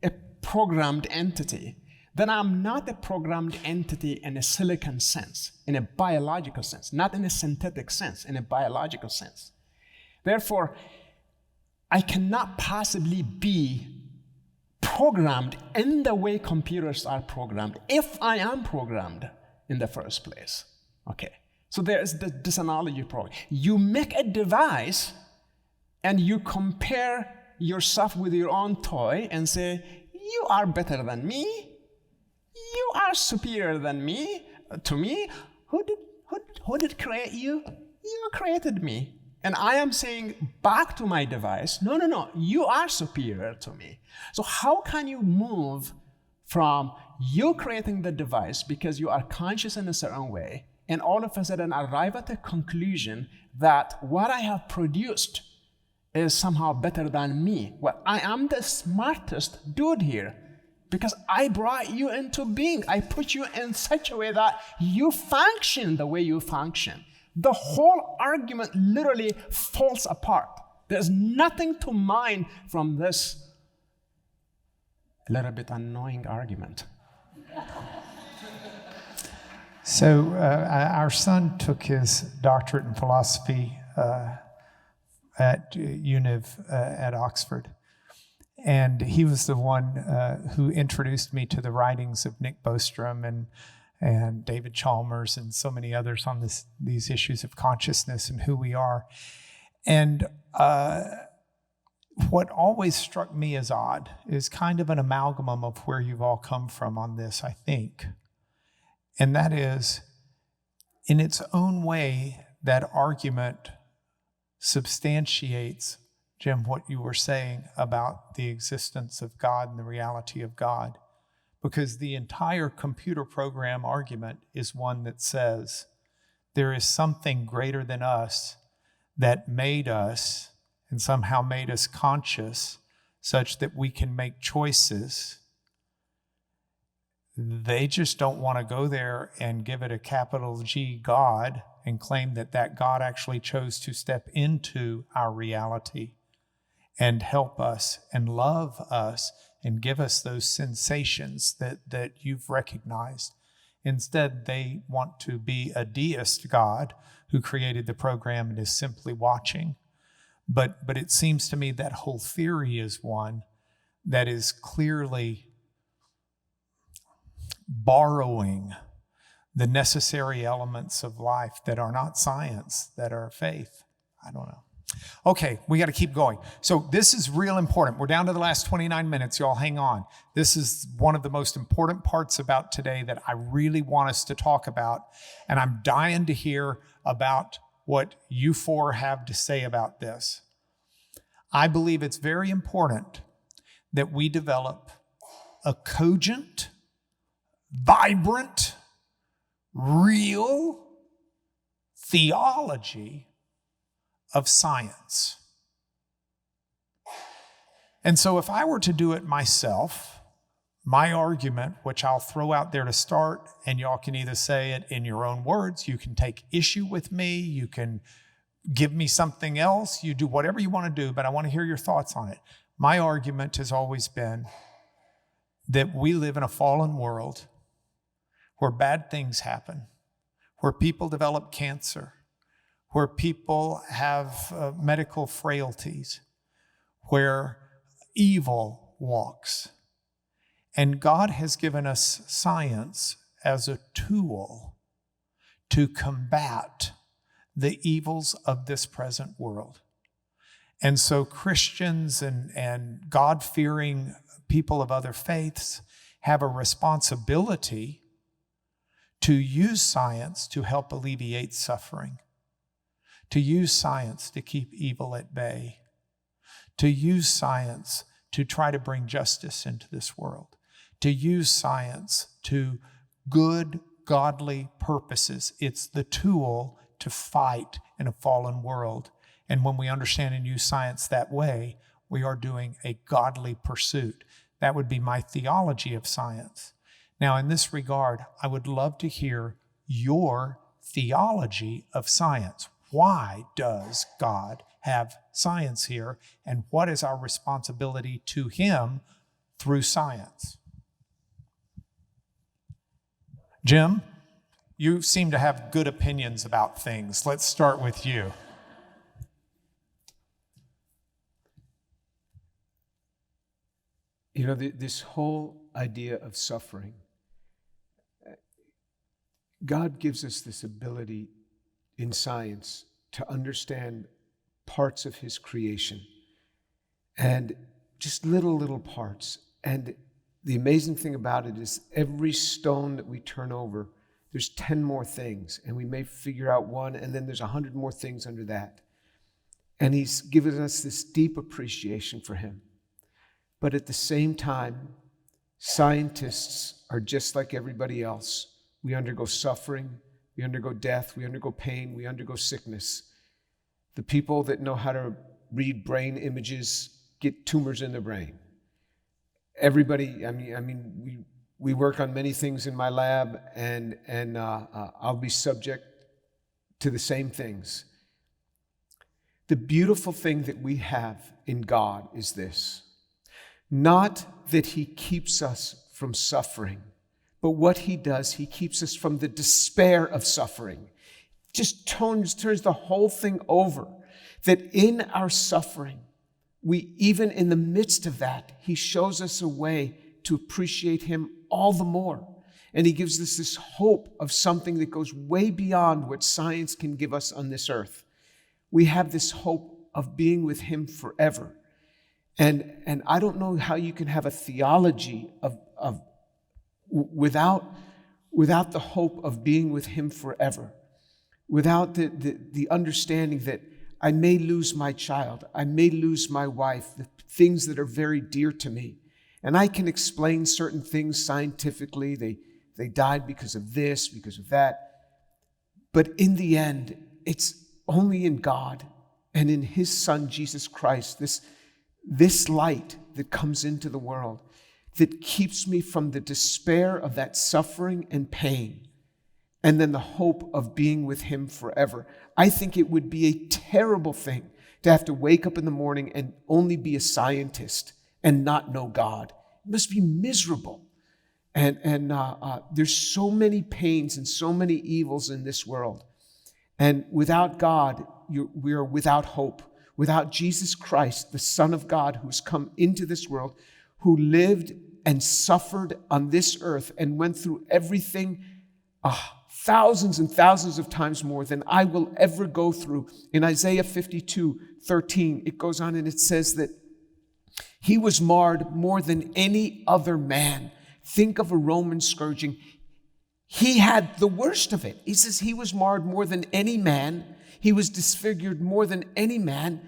a programmed entity, then I'm not a programmed entity in a silicon sense, in a biological sense, not in a synthetic sense, in a biological sense. Therefore, I cannot possibly be programmed in the way computers are programmed if I am programmed in the first place. Okay, so there is the disanalogy problem. You make a device and you compare yourself with your own toy and say, you are better than me, you are superior than me, to me. Who did create you? You created me. And I am saying back to my device, no, you are superior to me. So how can you move from you creating the device because you are conscious in a certain way and all of a sudden arrive at a conclusion that what I have produced is somehow better than me? Well, I am the smartest dude here because I brought you into being. I put you in such a way that you function the way you function. The whole argument literally falls apart. There's nothing to mine from this a little bit annoying argument. So our son took his doctorate in philosophy at UNIV at Oxford. And he was the one who introduced me to the writings of Nick Bostrom and David Chalmers and so many others on these issues of consciousness and who we are. And what always struck me as odd is kind of an amalgam of where you've all come from on this, I think. And that is, in its own way, that argument substantiates, Jim, what you were saying about the existence of God and the reality of God. Because the entire computer program argument is one that says there is something greater than us that made us and somehow made us conscious such that we can make choices They just don't want to go there and give it a capital G God and claim that that God actually chose to step into our reality and help us and love us and give us those sensations that you've recognized. Instead, they want to be a deist God who created the program and is simply watching. But it seems to me that whole theory is one that is clearly borrowing the necessary elements of life that are not science, that are faith. I don't know. Okay, we got to keep going. So this is real important. We're down to the last 29 minutes. Y'all hang on. This is one of the most important parts about today that I really want us to talk about. And I'm dying to hear about what you four have to say about this. I believe it's very important that we develop a cogent, vibrant, real theology of science. And so if I were to do it myself, my argument, which I'll throw out there to start, and y'all can either say it in your own words, you can take issue with me, you can give me something else, you do whatever you want to do, but I want to hear your thoughts on it. My argument has always been that we live in a fallen world where bad things happen, where people develop cancer, where people have medical frailties, where evil walks. And God has given us science as a tool to combat the evils of this present world. And so Christians and God-fearing people of other faiths have a responsibility to use science to help alleviate suffering, to use science to keep evil at bay, to use science to try to bring justice into this world, to use science to good, godly purposes. It's the tool to fight in a fallen world. And when we understand and use science that way, we are doing a godly pursuit. That would be my theology of science. Now, in this regard, I would love to hear your theology of science. Why does God have science here? And what is our responsibility to Him through science? Jim, you seem to have good opinions about things. Let's start with you. You know, this whole idea of suffering, God gives us this ability in science to understand parts of His creation, and just little parts. And the amazing thing about it is every stone that we turn over, there's 10 more things, and we may figure out one, and then there's 100 more things under that. And He's given us this deep appreciation for Him. But at the same time, scientists are just like everybody else. We undergo suffering, we undergo death, we undergo pain, we undergo sickness. The people that know how to read brain images get tumors in their brain. Everybody, I mean, we work on many things in my lab, and I'll be subject to the same things. The beautiful thing that we have in God is this. Not that He keeps us from suffering, but what He does, He keeps us from the despair of suffering. Just turns the whole thing over. That in our suffering, even in the midst of that, He shows us a way to appreciate Him all the more. And He gives us this hope of something that goes way beyond what science can give us on this earth. We have this hope of being with Him forever. And I don't know how you can have a theology of without the hope of being with Him forever, without the understanding that I may lose my child, I may lose my wife, the things that are very dear to me. And I can explain certain things scientifically. They died because of this, because of that. But in the end, it's only in God and in His Son, Jesus Christ, this light that comes into the world, that keeps me from the despair of that suffering and pain, and then the hope of being with him forever. I think it would be a terrible thing to have to wake up in the morning and only be a scientist and not know God. It must be miserable. And there's so many pains and so many evils in this world. And without God, we are without hope. Without Jesus Christ, the Son of God, who's come into this world, who lived and suffered on this earth and went through everything thousands and thousands of times more than I will ever go through. In Isaiah 52:13, it goes on and it says that he was marred more than any other man. Think of a Roman scourging. He had the worst of it. He says he was marred more than any man. He was disfigured more than any man.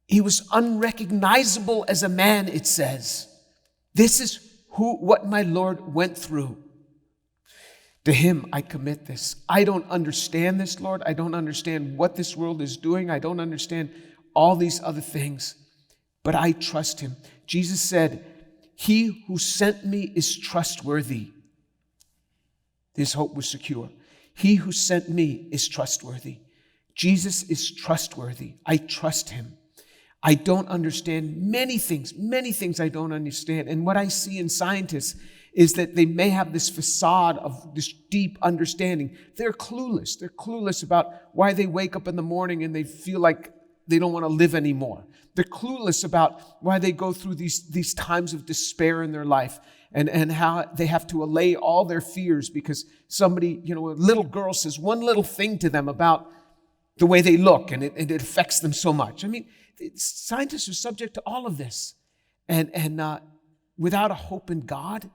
He was unrecognizable as a man, it says. This is what my Lord went through. To him I commit this. I don't understand this, Lord. I don't understand what this world is doing. I don't understand all these other things. But I trust him. Jesus said, he who sent me is trustworthy. His hope was secure. He who sent me is trustworthy. Jesus is trustworthy. I trust him. I don't understand many things I don't understand. And what I see in scientists is that they may have this facade of this deep understanding. They're clueless. They're clueless about why they wake up in the morning and they feel like they don't want to live anymore. They're clueless about why they go through these times of despair in their life and how they have to allay all their fears because somebody, a little girl says one little thing to them about the way they look and it affects them so much. I mean, scientists are subject to all of this. And without a hope in God,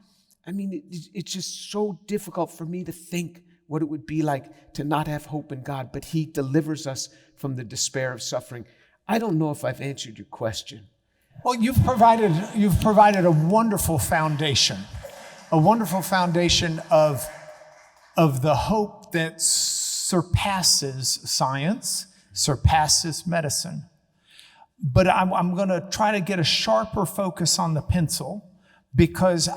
I mean, it's just so difficult for me to think what it would be like to not have hope in God, but he delivers us from the despair of suffering. I don't know if I've answered your question. Well, you've provided a wonderful foundation of the hope that surpasses science, surpasses medicine. But I'm going to try to get a sharper focus on the pencil because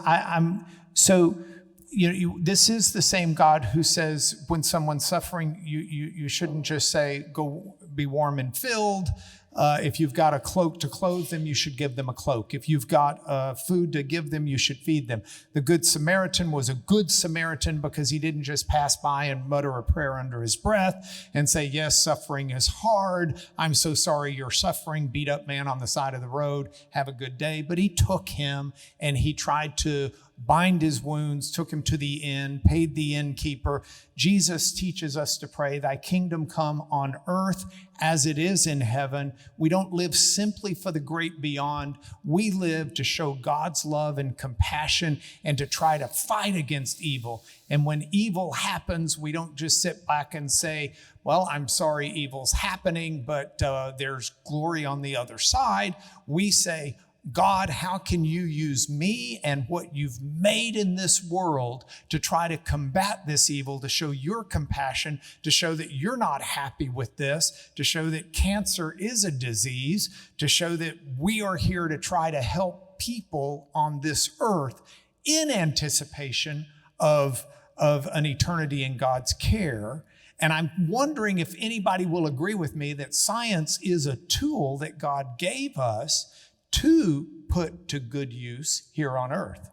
this is the same God who says when someone's suffering, you shouldn't just say, go be warm and filled. If you've got a cloak to clothe them, you should give them a cloak. If you've got food to give them, you should feed them. The Good Samaritan was a good Samaritan because he didn't just pass by and mutter a prayer under his breath and say, yes, suffering is hard. I'm so sorry you're suffering. Beat up man on the side of the road. Have a good day. But he took him and he tried to bind his wounds, took him to the inn, paid the innkeeper. Jesus teaches us to pray, thy kingdom come on earth as it is in heaven. We don't live simply for the great beyond. We live to show God's love and compassion and to try to fight against evil. And when evil happens, we don't just sit back and say, well, I'm sorry evil's happening, but there's glory on the other side. We say, God, how can you use me and what you've made in this world to try to combat this evil, to show your compassion, to show that you're not happy with this, to show that cancer is a disease, to show that we are here to try to help people on this earth in anticipation of an eternity in God's care. And I'm wondering if anybody will agree with me that science is a tool that God gave us to put to good use here on earth.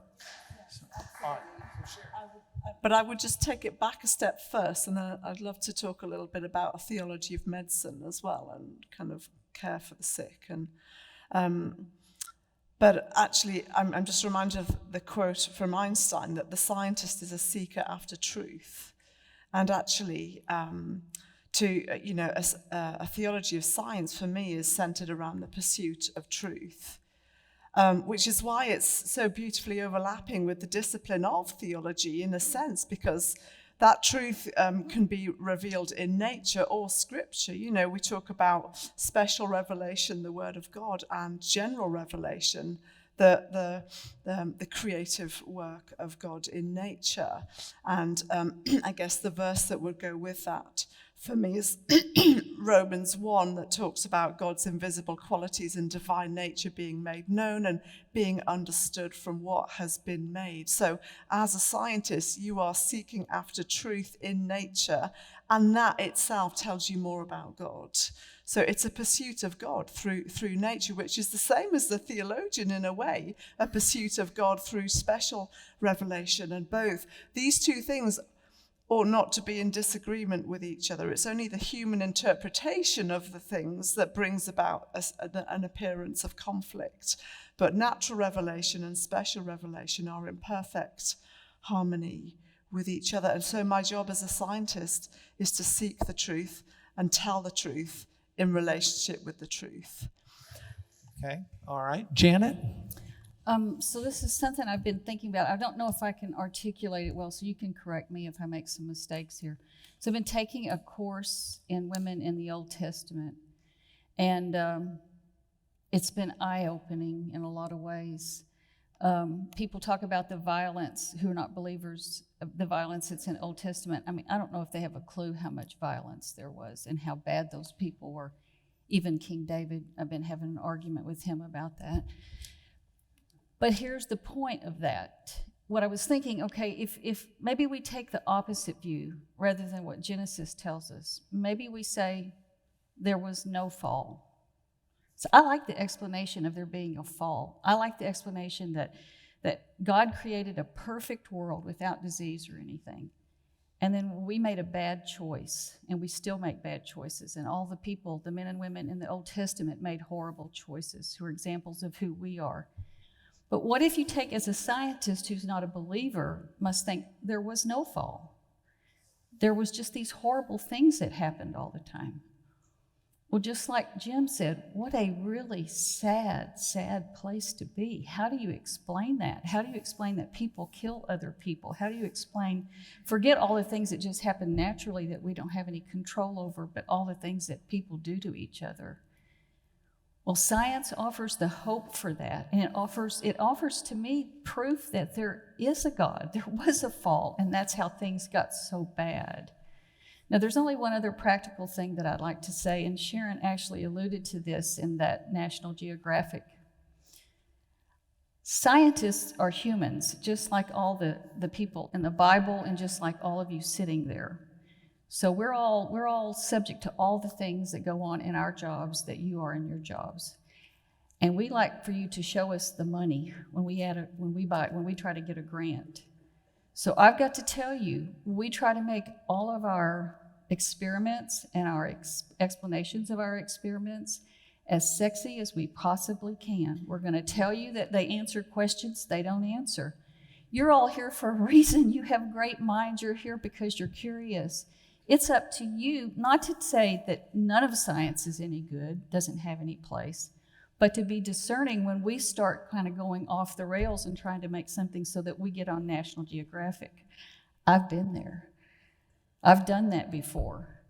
But I would just take it back a step first, and I'd love to talk a little bit about a theology of medicine as well, and kind of care for the sick. But actually, I'm just reminded of the quote from Einstein that the scientist is a seeker after truth, and actually. A theology of science for me is centered around the pursuit of truth, which is why it's so beautifully overlapping with the discipline of theology in a sense, because that truth can be revealed in nature or scripture. We talk about special revelation, the word of God, and general revelation, the creative work of God in nature. And I guess the verse that would go with that for me is Romans 1, that talks about God's invisible qualities and divine nature being made known and being understood from what has been made. So as a scientist, you are seeking after truth in nature, and that itself tells you more about God. So it's a pursuit of God through nature, which is the same as the theologian in a way, a pursuit of God through special revelation. And both these two things ought not to be in disagreement with each other. It's only the human interpretation of the things that brings about an appearance of conflict. But natural revelation and special revelation are in perfect harmony with each other. And so my job as a scientist is to seek the truth and tell the truth in relationship with the truth. Okay, all right. Janet? So this is something I've been thinking about. I don't know if I can articulate it well, so you can correct me if I make some mistakes here. So I've been taking a course in women in the Old Testament, and it's been eye-opening in a lot of ways. People talk about the violence, who are not believers, the violence that's in Old Testament. I mean, I don't know if they have a clue how much violence there was and how bad those people were. Even King David, I've been having an argument with him about that. But here's the point of that. What I was thinking, okay, if maybe we take the opposite view rather than what Genesis tells us, maybe we say there was no fall. So I like the explanation of there being a fall. I like the explanation that God created a perfect world without disease or anything. And then we made a bad choice, and we still make bad choices. And all the people, the men and women in the Old Testament, made horrible choices, who are examples of who we are. But what if you take, as a scientist who's not a believer, must think there was no fall? There was just these horrible things that happened all the time. Well, just like Jim said, what a really sad, sad place to be. How do you explain that? How do you explain that people kill other people? How do you explain, forget all the things that just happen naturally that we don't have any control over, but all the things that people do to each other? Well, science offers the hope for that, and it offers to me proof that there is a God, there was a fall, and that's how things got so bad. Now, there's only one other practical thing that I'd like to say, and Sharon actually alluded to this in that National Geographic. Scientists are humans, just like all the people in the Bible, and just like all of you sitting there. So we're all subject to all the things that go on in our jobs that you are in your jobs. And we like for you to show us the money when we try to get a grant. So I've got to tell you, we try to make all of our experiments and our explanations of our experiments as sexy as we possibly can. We're going to tell you that they answer questions they don't answer. You're all here for a reason. You have great minds. You're here because you're curious. It's up to you not to say that none of science is any good, doesn't have any place, but to be discerning when we start kind of going off the rails and trying to make something so that we get on National Geographic. I've been there. I've done that before.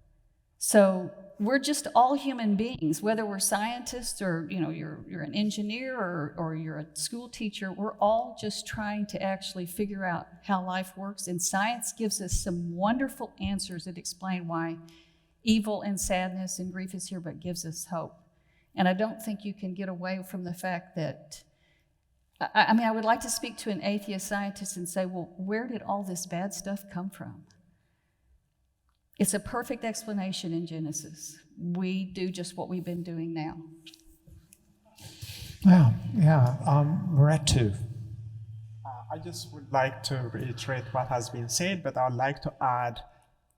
So we're just all human beings, whether we're scientists or you're an engineer or you're a school teacher. We're all just trying to actually figure out how life works, and science gives us some wonderful answers that explain why evil and sadness and grief is here, but gives us hope. And I don't think you can get away from the fact that, I would like to speak to an atheist scientist and say, well, where did all this bad stuff come from? It's a perfect explanation in Genesis. We do just what we've been doing now. Wow, yeah. Mihretu. I just would like to reiterate what has been said, but I would like to add,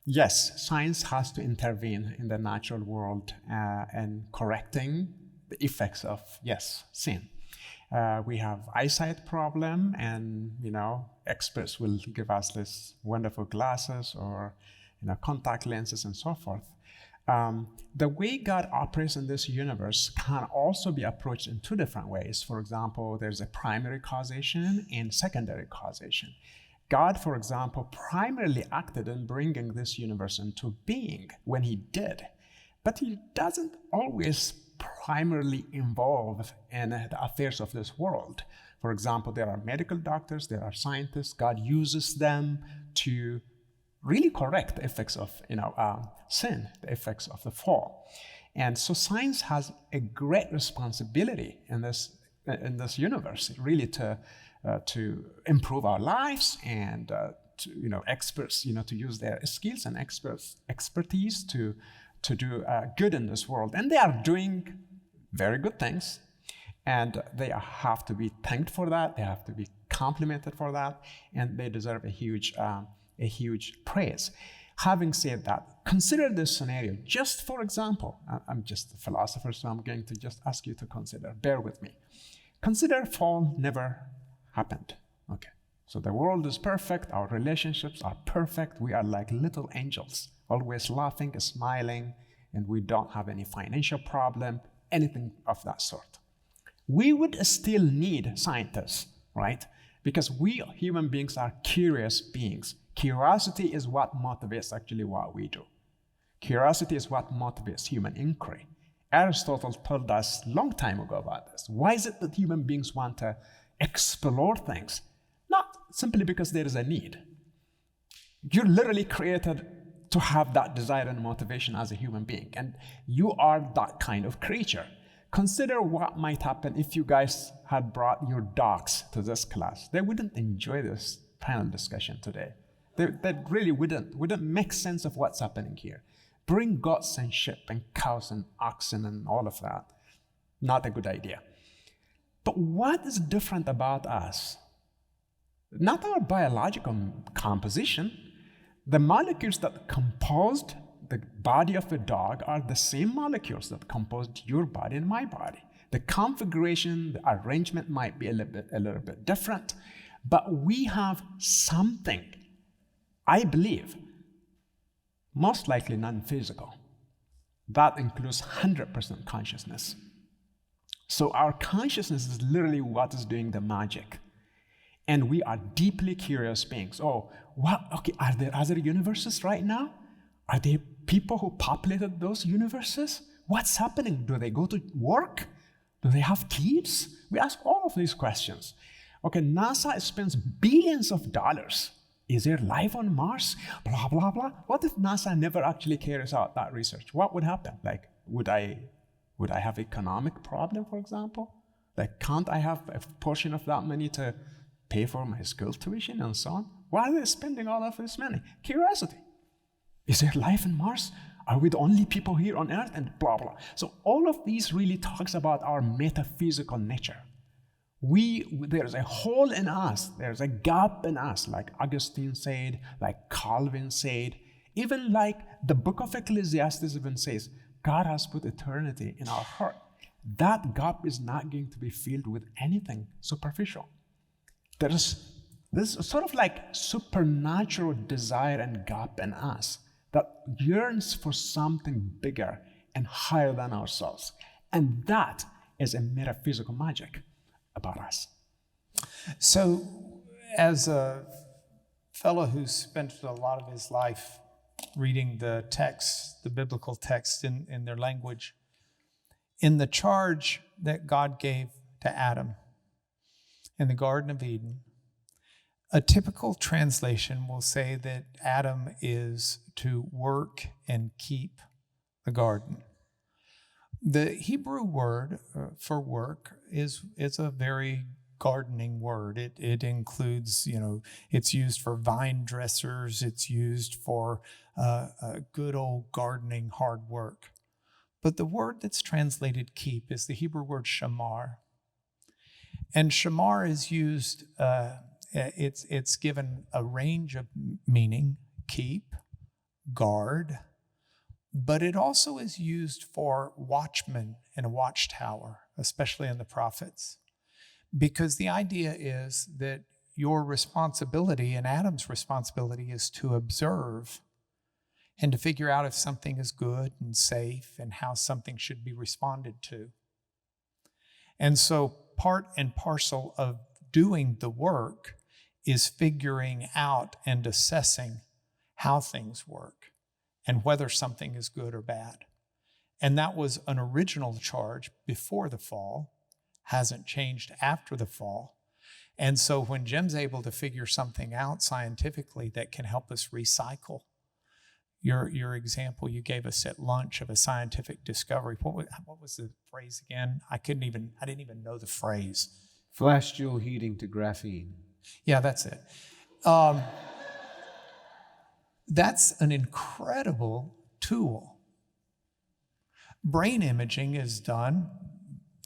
yes, science has to intervene in the natural world and correcting the effects of, sin. We have eyesight problem, and experts will give us this wonderful glasses or contact lenses and so forth. The way God operates in this universe can also be approached in two different ways. For example, there's a primary causation and secondary causation. God, for example, primarily acted in bringing this universe into being when he did, but he doesn't always primarily involve in the affairs of this world. For example, there are medical doctors, there are scientists. God uses them to really correct the effects of sin, the effects of the fall. And so science has a great responsibility in this universe, really to improve our lives and experts, to use their skills and expertise to do good in this world. And they are doing very good things. And they have to be thanked for that. They have to be complimented for that. And they deserve a huge praise. Having said that, consider this scenario. Just for example, I'm just a philosopher, so I'm going to just ask you to consider. Bear with me. Consider fall never happened. Okay. So the world is perfect. Our relationships are perfect. We are like little angels, always laughing, smiling, and we don't have any financial problem, anything of that sort. We would still need scientists, right? Because we human beings are curious beings. Curiosity is what motivates actually what we do. Curiosity is what motivates human inquiry. Aristotle told us a long time ago about this. Why is it that human beings want to explore things? Not simply because there is a need. You're literally created to have that desire and motivation as a human being, and you are that kind of creature. Consider what might happen if you guys had brought your dogs to this class. They wouldn't enjoy this panel discussion today. They really wouldn't make sense of what's happening here. Bring goats and sheep and cows and oxen and all of that. Not a good idea. But what is different about us? Not our biological composition. The molecules that composed the body of a dog are the same molecules that composed your body and my body. The configuration, the arrangement might be a little bit different, but we have something, I believe, most likely non-physical. That includes 100% consciousness. So our consciousness is literally what is doing the magic. And we are deeply curious beings. Oh, what? Okay, are there other universes right now? Are there people who populated those universes? What's happening? Do they go to work? Do they have kids? We ask all of these questions. Okay, NASA spends billions of dollars. Is there life on Mars? Blah, blah, blah. What if NASA never actually carries out that research? What would happen? Like, would I have economic problem, for example? Like, can't I have a portion of that money to pay for my school tuition and so on? Why are they spending all of this money? Curiosity. Is there life on Mars? Are we the only people here on Earth? And blah, blah. So all of these really talks about our metaphysical nature. There's a hole in us. There's a gap in us, like Augustine said, like Calvin said. Even like the book of Ecclesiastes even says, God has put eternity in our heart. That gap is not going to be filled with anything superficial. There's this sort of like supernatural desire and gap in us that yearns for something bigger and higher than ourselves. And that is a metaphysical magic about us. So, as a fellow who's spent a lot of his life reading the text, the biblical text in their language, in the charge that God gave to Adam in the Garden of Eden, a typical translation will say that Adam is to work and keep the garden. The Hebrew word for work is a very gardening word. It includes, it's used for vine dressers. It's used for good old gardening hard work. But the word that's translated keep is the Hebrew word shamar. And shamar is used, it's given a range of meaning: keep, guard, but it also is used for watchmen in a watchtower, especially in the prophets. Because the idea is that your responsibility and Adam's responsibility is to observe and to figure out if something is good and safe and how something should be responded to. And so part and parcel of doing the work is figuring out and assessing how things work and whether something is good or bad. And that was an original charge before the fall, hasn't changed after the fall. And so when Jim's able to figure something out scientifically that can help us recycle, your example you gave us at lunch of a scientific discovery, what was the phrase again? I didn't even know the phrase. Flash Joule heating to graphene. Yeah, that's it. That's an incredible tool. Brain imaging is done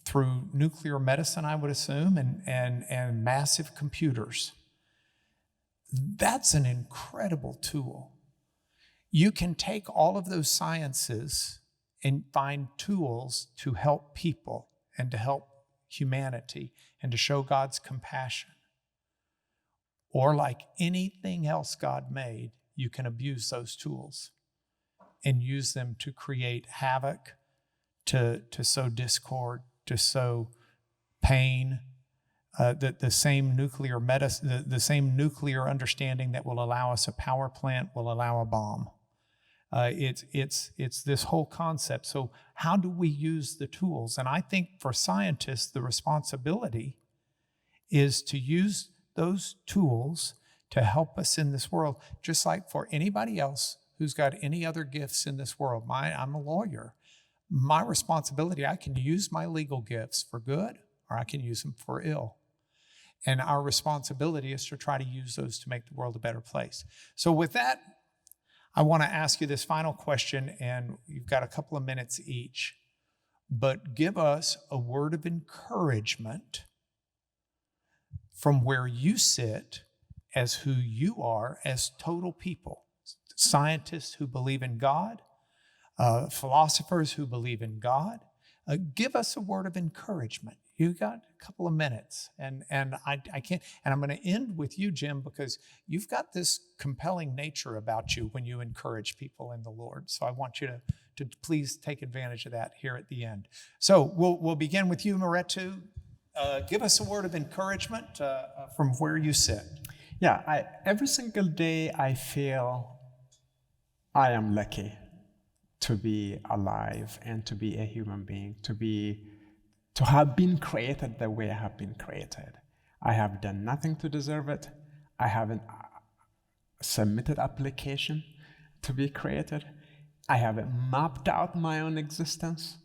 through nuclear medicine, I would assume, and massive computers. That's an incredible tool. You can take all of those sciences and find tools to help people and to help humanity and to show God's compassion. Or like anything else God made, you can abuse those tools and use them to create havoc, to sow discord, to sow pain. The same nuclear medicine, the same nuclear understanding that will allow us a power plant will allow a bomb. It's this whole concept. So how do we use the tools? And I think for scientists, the responsibility is to use those tools to help us in this world, just like for anybody else who's got any other gifts in this world. I'm a lawyer. My responsibility, I can use my legal gifts for good or I can use them for ill. And our responsibility is to try to use those to make the world a better place. So with that, I want to ask you this final question, and you've got a couple of minutes each. But give us a word of encouragement from where you sit as who you are as total people. Scientists who believe in God, philosophers who believe in God. Give us a word of encouragement. You got a couple of minutes, and I can't. And I'm going to end with you, Jim, because you've got this compelling nature about you when you encourage people in the Lord. So I want you to please take advantage of that here at the end. So we'll begin with you, Mihretu. Give us a word of encouragement from where you sit. Yeah, every single day I feel I am lucky to be alive and to be a human being, to have been created the way I have been created. I have done nothing to deserve it. I haven't submitted application to be created. I haven't mapped out my own existence.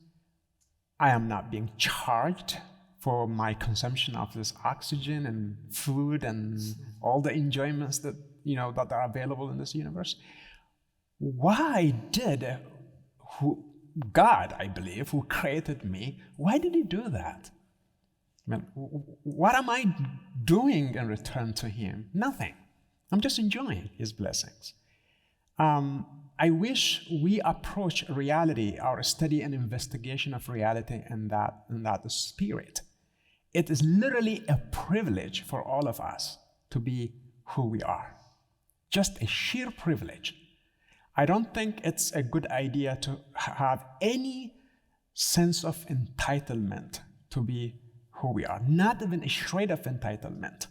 I am not being charged for my consumption of this oxygen and food and all the enjoyments that are available in this universe. Why did God, I believe, who created me, why did he do that? I mean, what am I doing in return to him? Nothing. I'm just enjoying his blessings. I wish we approach reality, our study and investigation of reality in that spirit. It is literally a privilege for all of us to be who we are. Just a sheer privilege. I don't think it's a good idea to have any sense of entitlement to be who we are. Not even a shred of entitlement,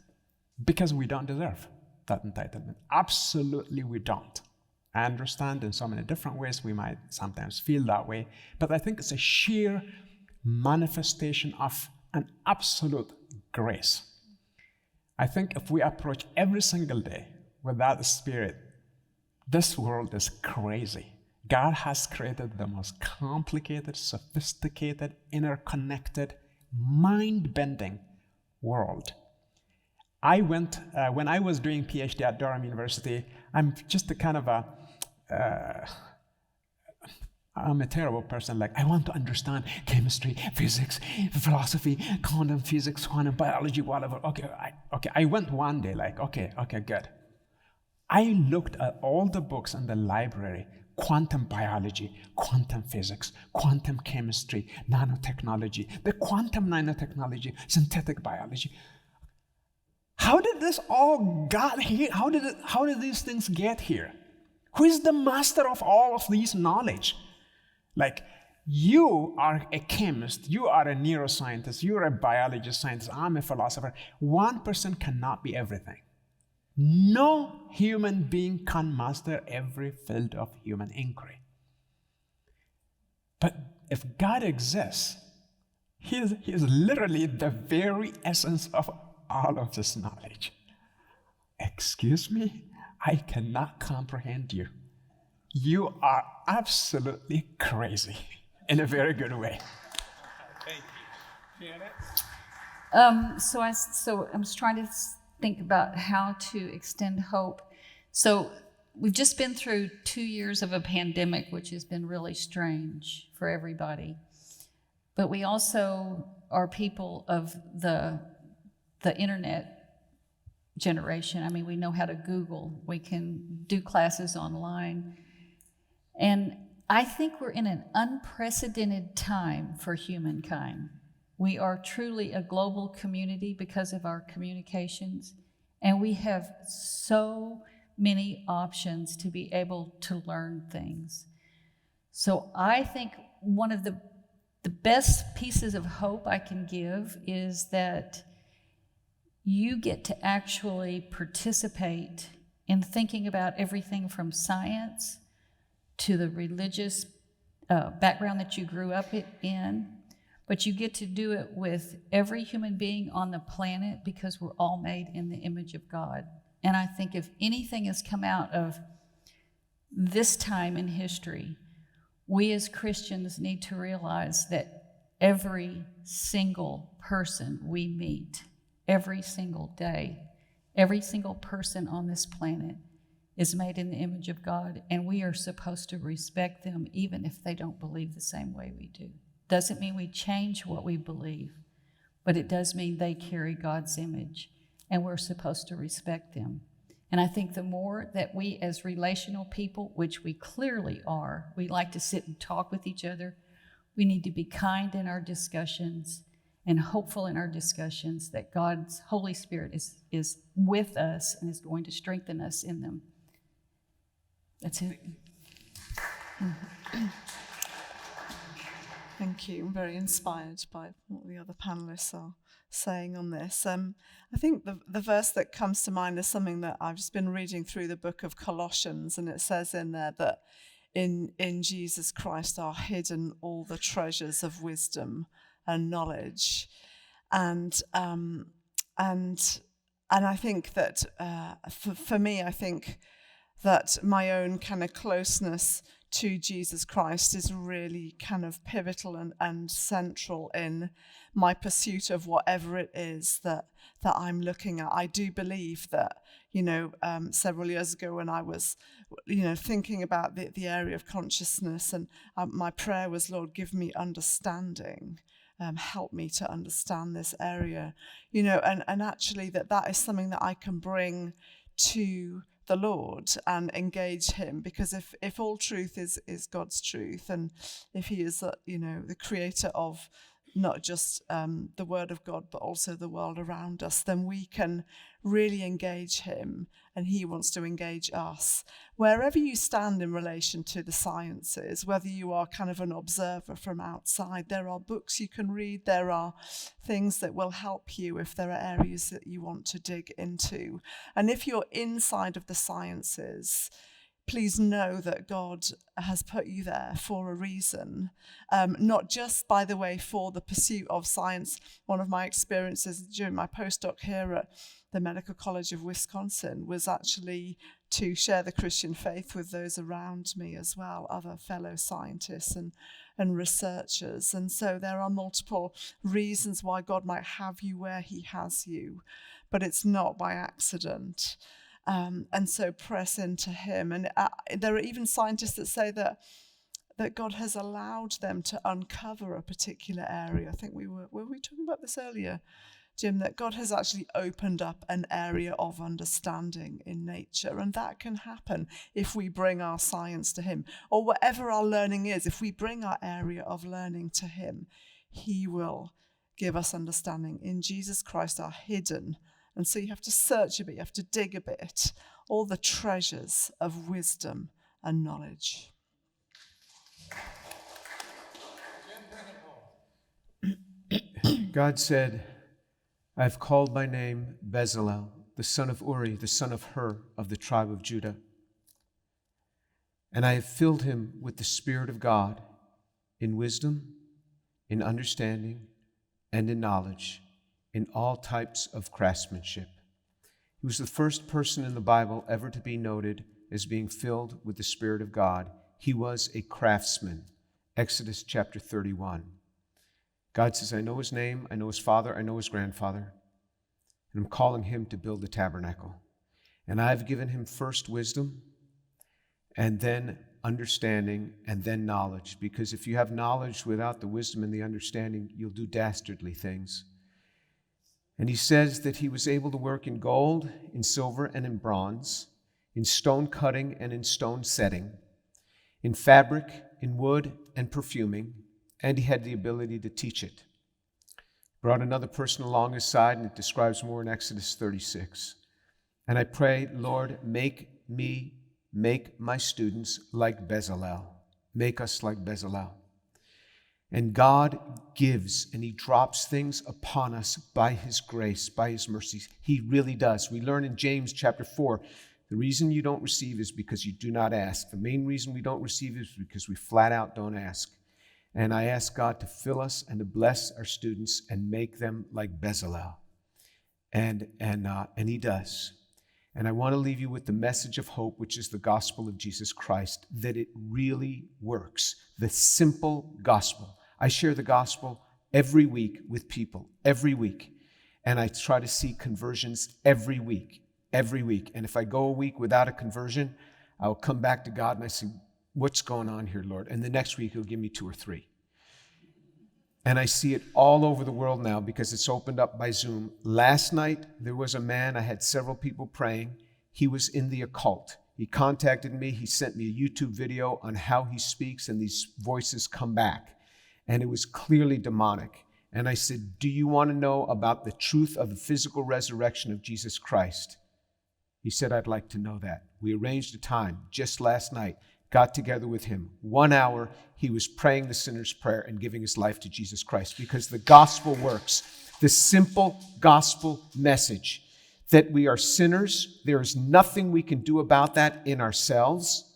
because we don't deserve that entitlement. Absolutely we don't. I understand in so many different ways we might sometimes feel that way, but I think it's a sheer manifestation of an absolute grace. I think if we approach every single day with that spirit, this world is crazy. God has created the most complicated, sophisticated, interconnected, mind-bending world. I went, when I was doing PhD at Durham University, I'm just a kind of I'm a terrible person. Like, I want to understand chemistry, physics, philosophy, quantum physics, quantum biology, whatever. Okay. I went one day like, okay, good. I looked at all the books in the library, quantum biology, quantum physics, quantum chemistry, nanotechnology, the quantum nanotechnology, synthetic biology. How did this all got here? How did these things get here? Who is the master of all of these knowledge? Like, you are a chemist, you are a neuroscientist, you're a biologist scientist, I'm a philosopher. One person cannot be everything. No human being can master every field of human inquiry. But if God exists, He is literally the very essence of all of this knowledge. Excuse me, I cannot comprehend you. You are absolutely crazy in a very good way. Thank you. Janet? So I was trying to think about how to extend hope. So we've just been through 2 years of a pandemic, which has been really strange for everybody. But we also are people of the internet generation. I mean, we know how to Google. We can do classes online. And I think we're in an unprecedented time for humankind. We are truly a global community because of our communications, and we have so many options to be able to learn things. So I think one of the best pieces of hope I can give is that you get to actually participate in thinking about everything from science to the religious background that you grew up in, but you get to do it with every human being on the planet because we're all made in the image of God. And I think if anything has come out of this time in history, we as Christians need to realize that every single person we meet, every single day, every single person on this planet is made in the image of God, and we are supposed to respect them even if they don't believe the same way we do. Doesn't mean we change what we believe, but it does mean they carry God's image, and we're supposed to respect them. And I think the more that we as relational people, which we clearly are, we like to sit and talk with each other, we need to be kind in our discussions and hopeful in our discussions that God's Holy Spirit is with us and is going to strengthen us in them. That's it. Thank you. I'm very inspired by what the other panelists are saying on this. I think the verse that comes to mind is something that I've just been reading through the book of Colossians, and it says in there that in Jesus Christ are hidden all the treasures of wisdom and knowledge. And I think that for me, I think that my own kind of closeness to Jesus Christ is really kind of pivotal and central in my pursuit of whatever it is that I'm looking at. I do believe that, several years ago when I was, thinking about the area of consciousness, and my prayer was, Lord, give me understanding. Help me to understand this area, and actually that is something that I can bring to the Lord and engage him, because if all truth is God's truth, and if he is the creator of not just the word of God but also the world around us, then we can really engage him, and he wants to engage us. Wherever you stand in relation to the sciences, whether you are kind of an observer from outside, there are books you can read, there are things that will help you if there are areas that you want to dig into. And if you're inside of the sciences, please know that God has put you there for a reason, not just, by the way, for the pursuit of science. One of my experiences during my postdoc here at the Medical College of Wisconsin was actually to share the Christian faith with those around me as well, other fellow scientists and researchers. And so there are multiple reasons why God might have you where he has you, but it's not by accident. And so press into him. And there are even scientists that say that God has allowed them to uncover a particular area. I think were we talking about this earlier, Jim, that God has actually opened up an area of understanding in nature. And that can happen if we bring our science to him, or whatever our learning is. If we bring our area of learning to him, he will give us understanding. In Jesus Christ are hidden. And so you have to search a bit, you have to dig a bit, all the treasures of wisdom and knowledge. God said, I have called by name Bezalel, the son of Uri, the son of Hur, of the tribe of Judah. And I have filled him with the Spirit of God in wisdom, in understanding, and in knowledge, in all types of craftsmanship. He was the first person in the Bible ever to be noted as being filled with the Spirit of God. He was a craftsman. Exodus chapter 31. God says, I know his name, I know his father, I know his grandfather, and I'm calling him to build the tabernacle. And I've given him first wisdom, and then understanding, and then knowledge. Because if you have knowledge without the wisdom and the understanding, you'll do dastardly things. And he says that he was able to work in gold, in silver, and in bronze, in stone cutting and in stone setting, in fabric, in wood, and perfuming, and he had the ability to teach it. Brought another person along his side, and it describes more in Exodus 36. And I pray, Lord, make my students like Bezalel. Make us like Bezalel. And God gives, and he drops things upon us by his grace, by his mercies. He really does. We learn in James chapter 4, the reason you don't receive is because you do not ask. The main reason we don't receive is because we flat out don't ask. And I ask God to fill us and to bless our students and make them like Bezalel. And he does. And I want to leave you with the message of hope, which is the gospel of Jesus Christ, that it really works. The simple gospel. I share the gospel every week with people, every week. And I try to see conversions every week. And if I go a week without a conversion, I'll come back to God and I say, what's going on here, Lord? And the next week he'll give me 2 or 3. And I see it all over the world now because it's opened up by Zoom. Last night, there was a man, I had several people praying. He was in the occult. He contacted me. He sent me a YouTube video on how he speaks, and these voices come back. And it was clearly demonic. And I said, do you want to know about the truth of the physical resurrection of Jesus Christ? He said, I'd like to know that. We arranged a time just last night, got together with him. 1 hour, he was praying the sinner's prayer and giving his life to Jesus Christ because the gospel works. The simple gospel message that we are sinners. There is nothing we can do about that in ourselves.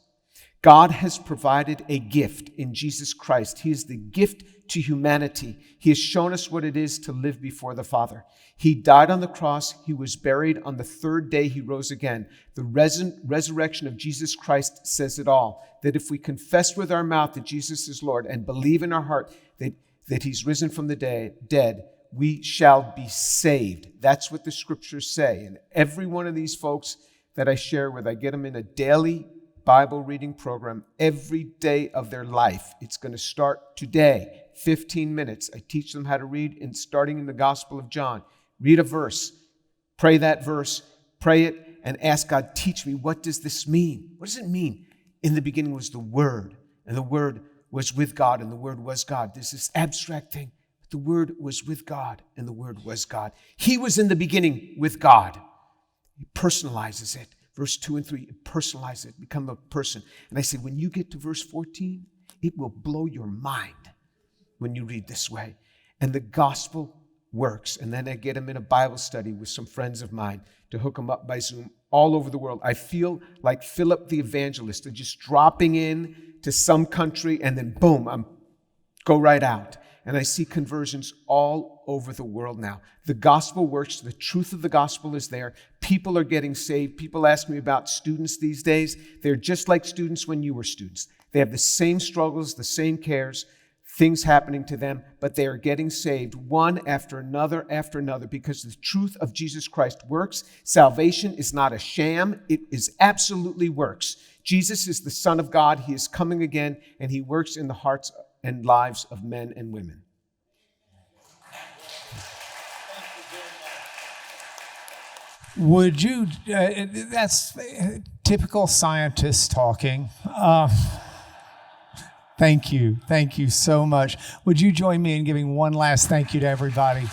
God has provided a gift in Jesus Christ. He is the gift to humanity. He has shown us what it is to live before the Father. He died on the cross. He was buried. On the 3rd day, he rose again. The resurrection of Jesus Christ says it all, that if we confess with our mouth that Jesus is Lord and believe in our heart that he's risen from the dead, we shall be saved. That's what the scriptures say. And every one of these folks that I share with, I get them in a daily Bible reading program every day of their life. It's going to start today, 15 minutes. I teach them how to read, and starting in the Gospel of John. Read a verse, pray that verse, pray it, and ask God, teach me, what does this mean? What does it mean? In the beginning was the Word, and the Word was with God, and the Word was God. There's this abstract thing. The Word was with God, and the Word was God. He was in the beginning with God. He personalizes it. Verse 2 and 3, personalize it, become a person. And I say, when you get to verse 14, it will blow your mind when you read this way. And the gospel works. And then I get them in a Bible study with some friends of mine to hook them up by Zoom all over the world. I feel like Philip the evangelist, of just dropping in to some country and then boom, go right out. And I see conversions all over the world now. The gospel works. The truth of the gospel is there. People are getting saved. People ask me about students these days. They're just like students when you were students. They have the same struggles, the same cares, things happening to them, but they are getting saved one after another because the truth of Jesus Christ works. Salvation is not a sham. It is absolutely works. Jesus is the Son of God. He is coming again, and he works in the hearts and lives of men and women. Would you, that's typical scientist talking. Thank you so much. Would you join me in giving one last thank you to everybody?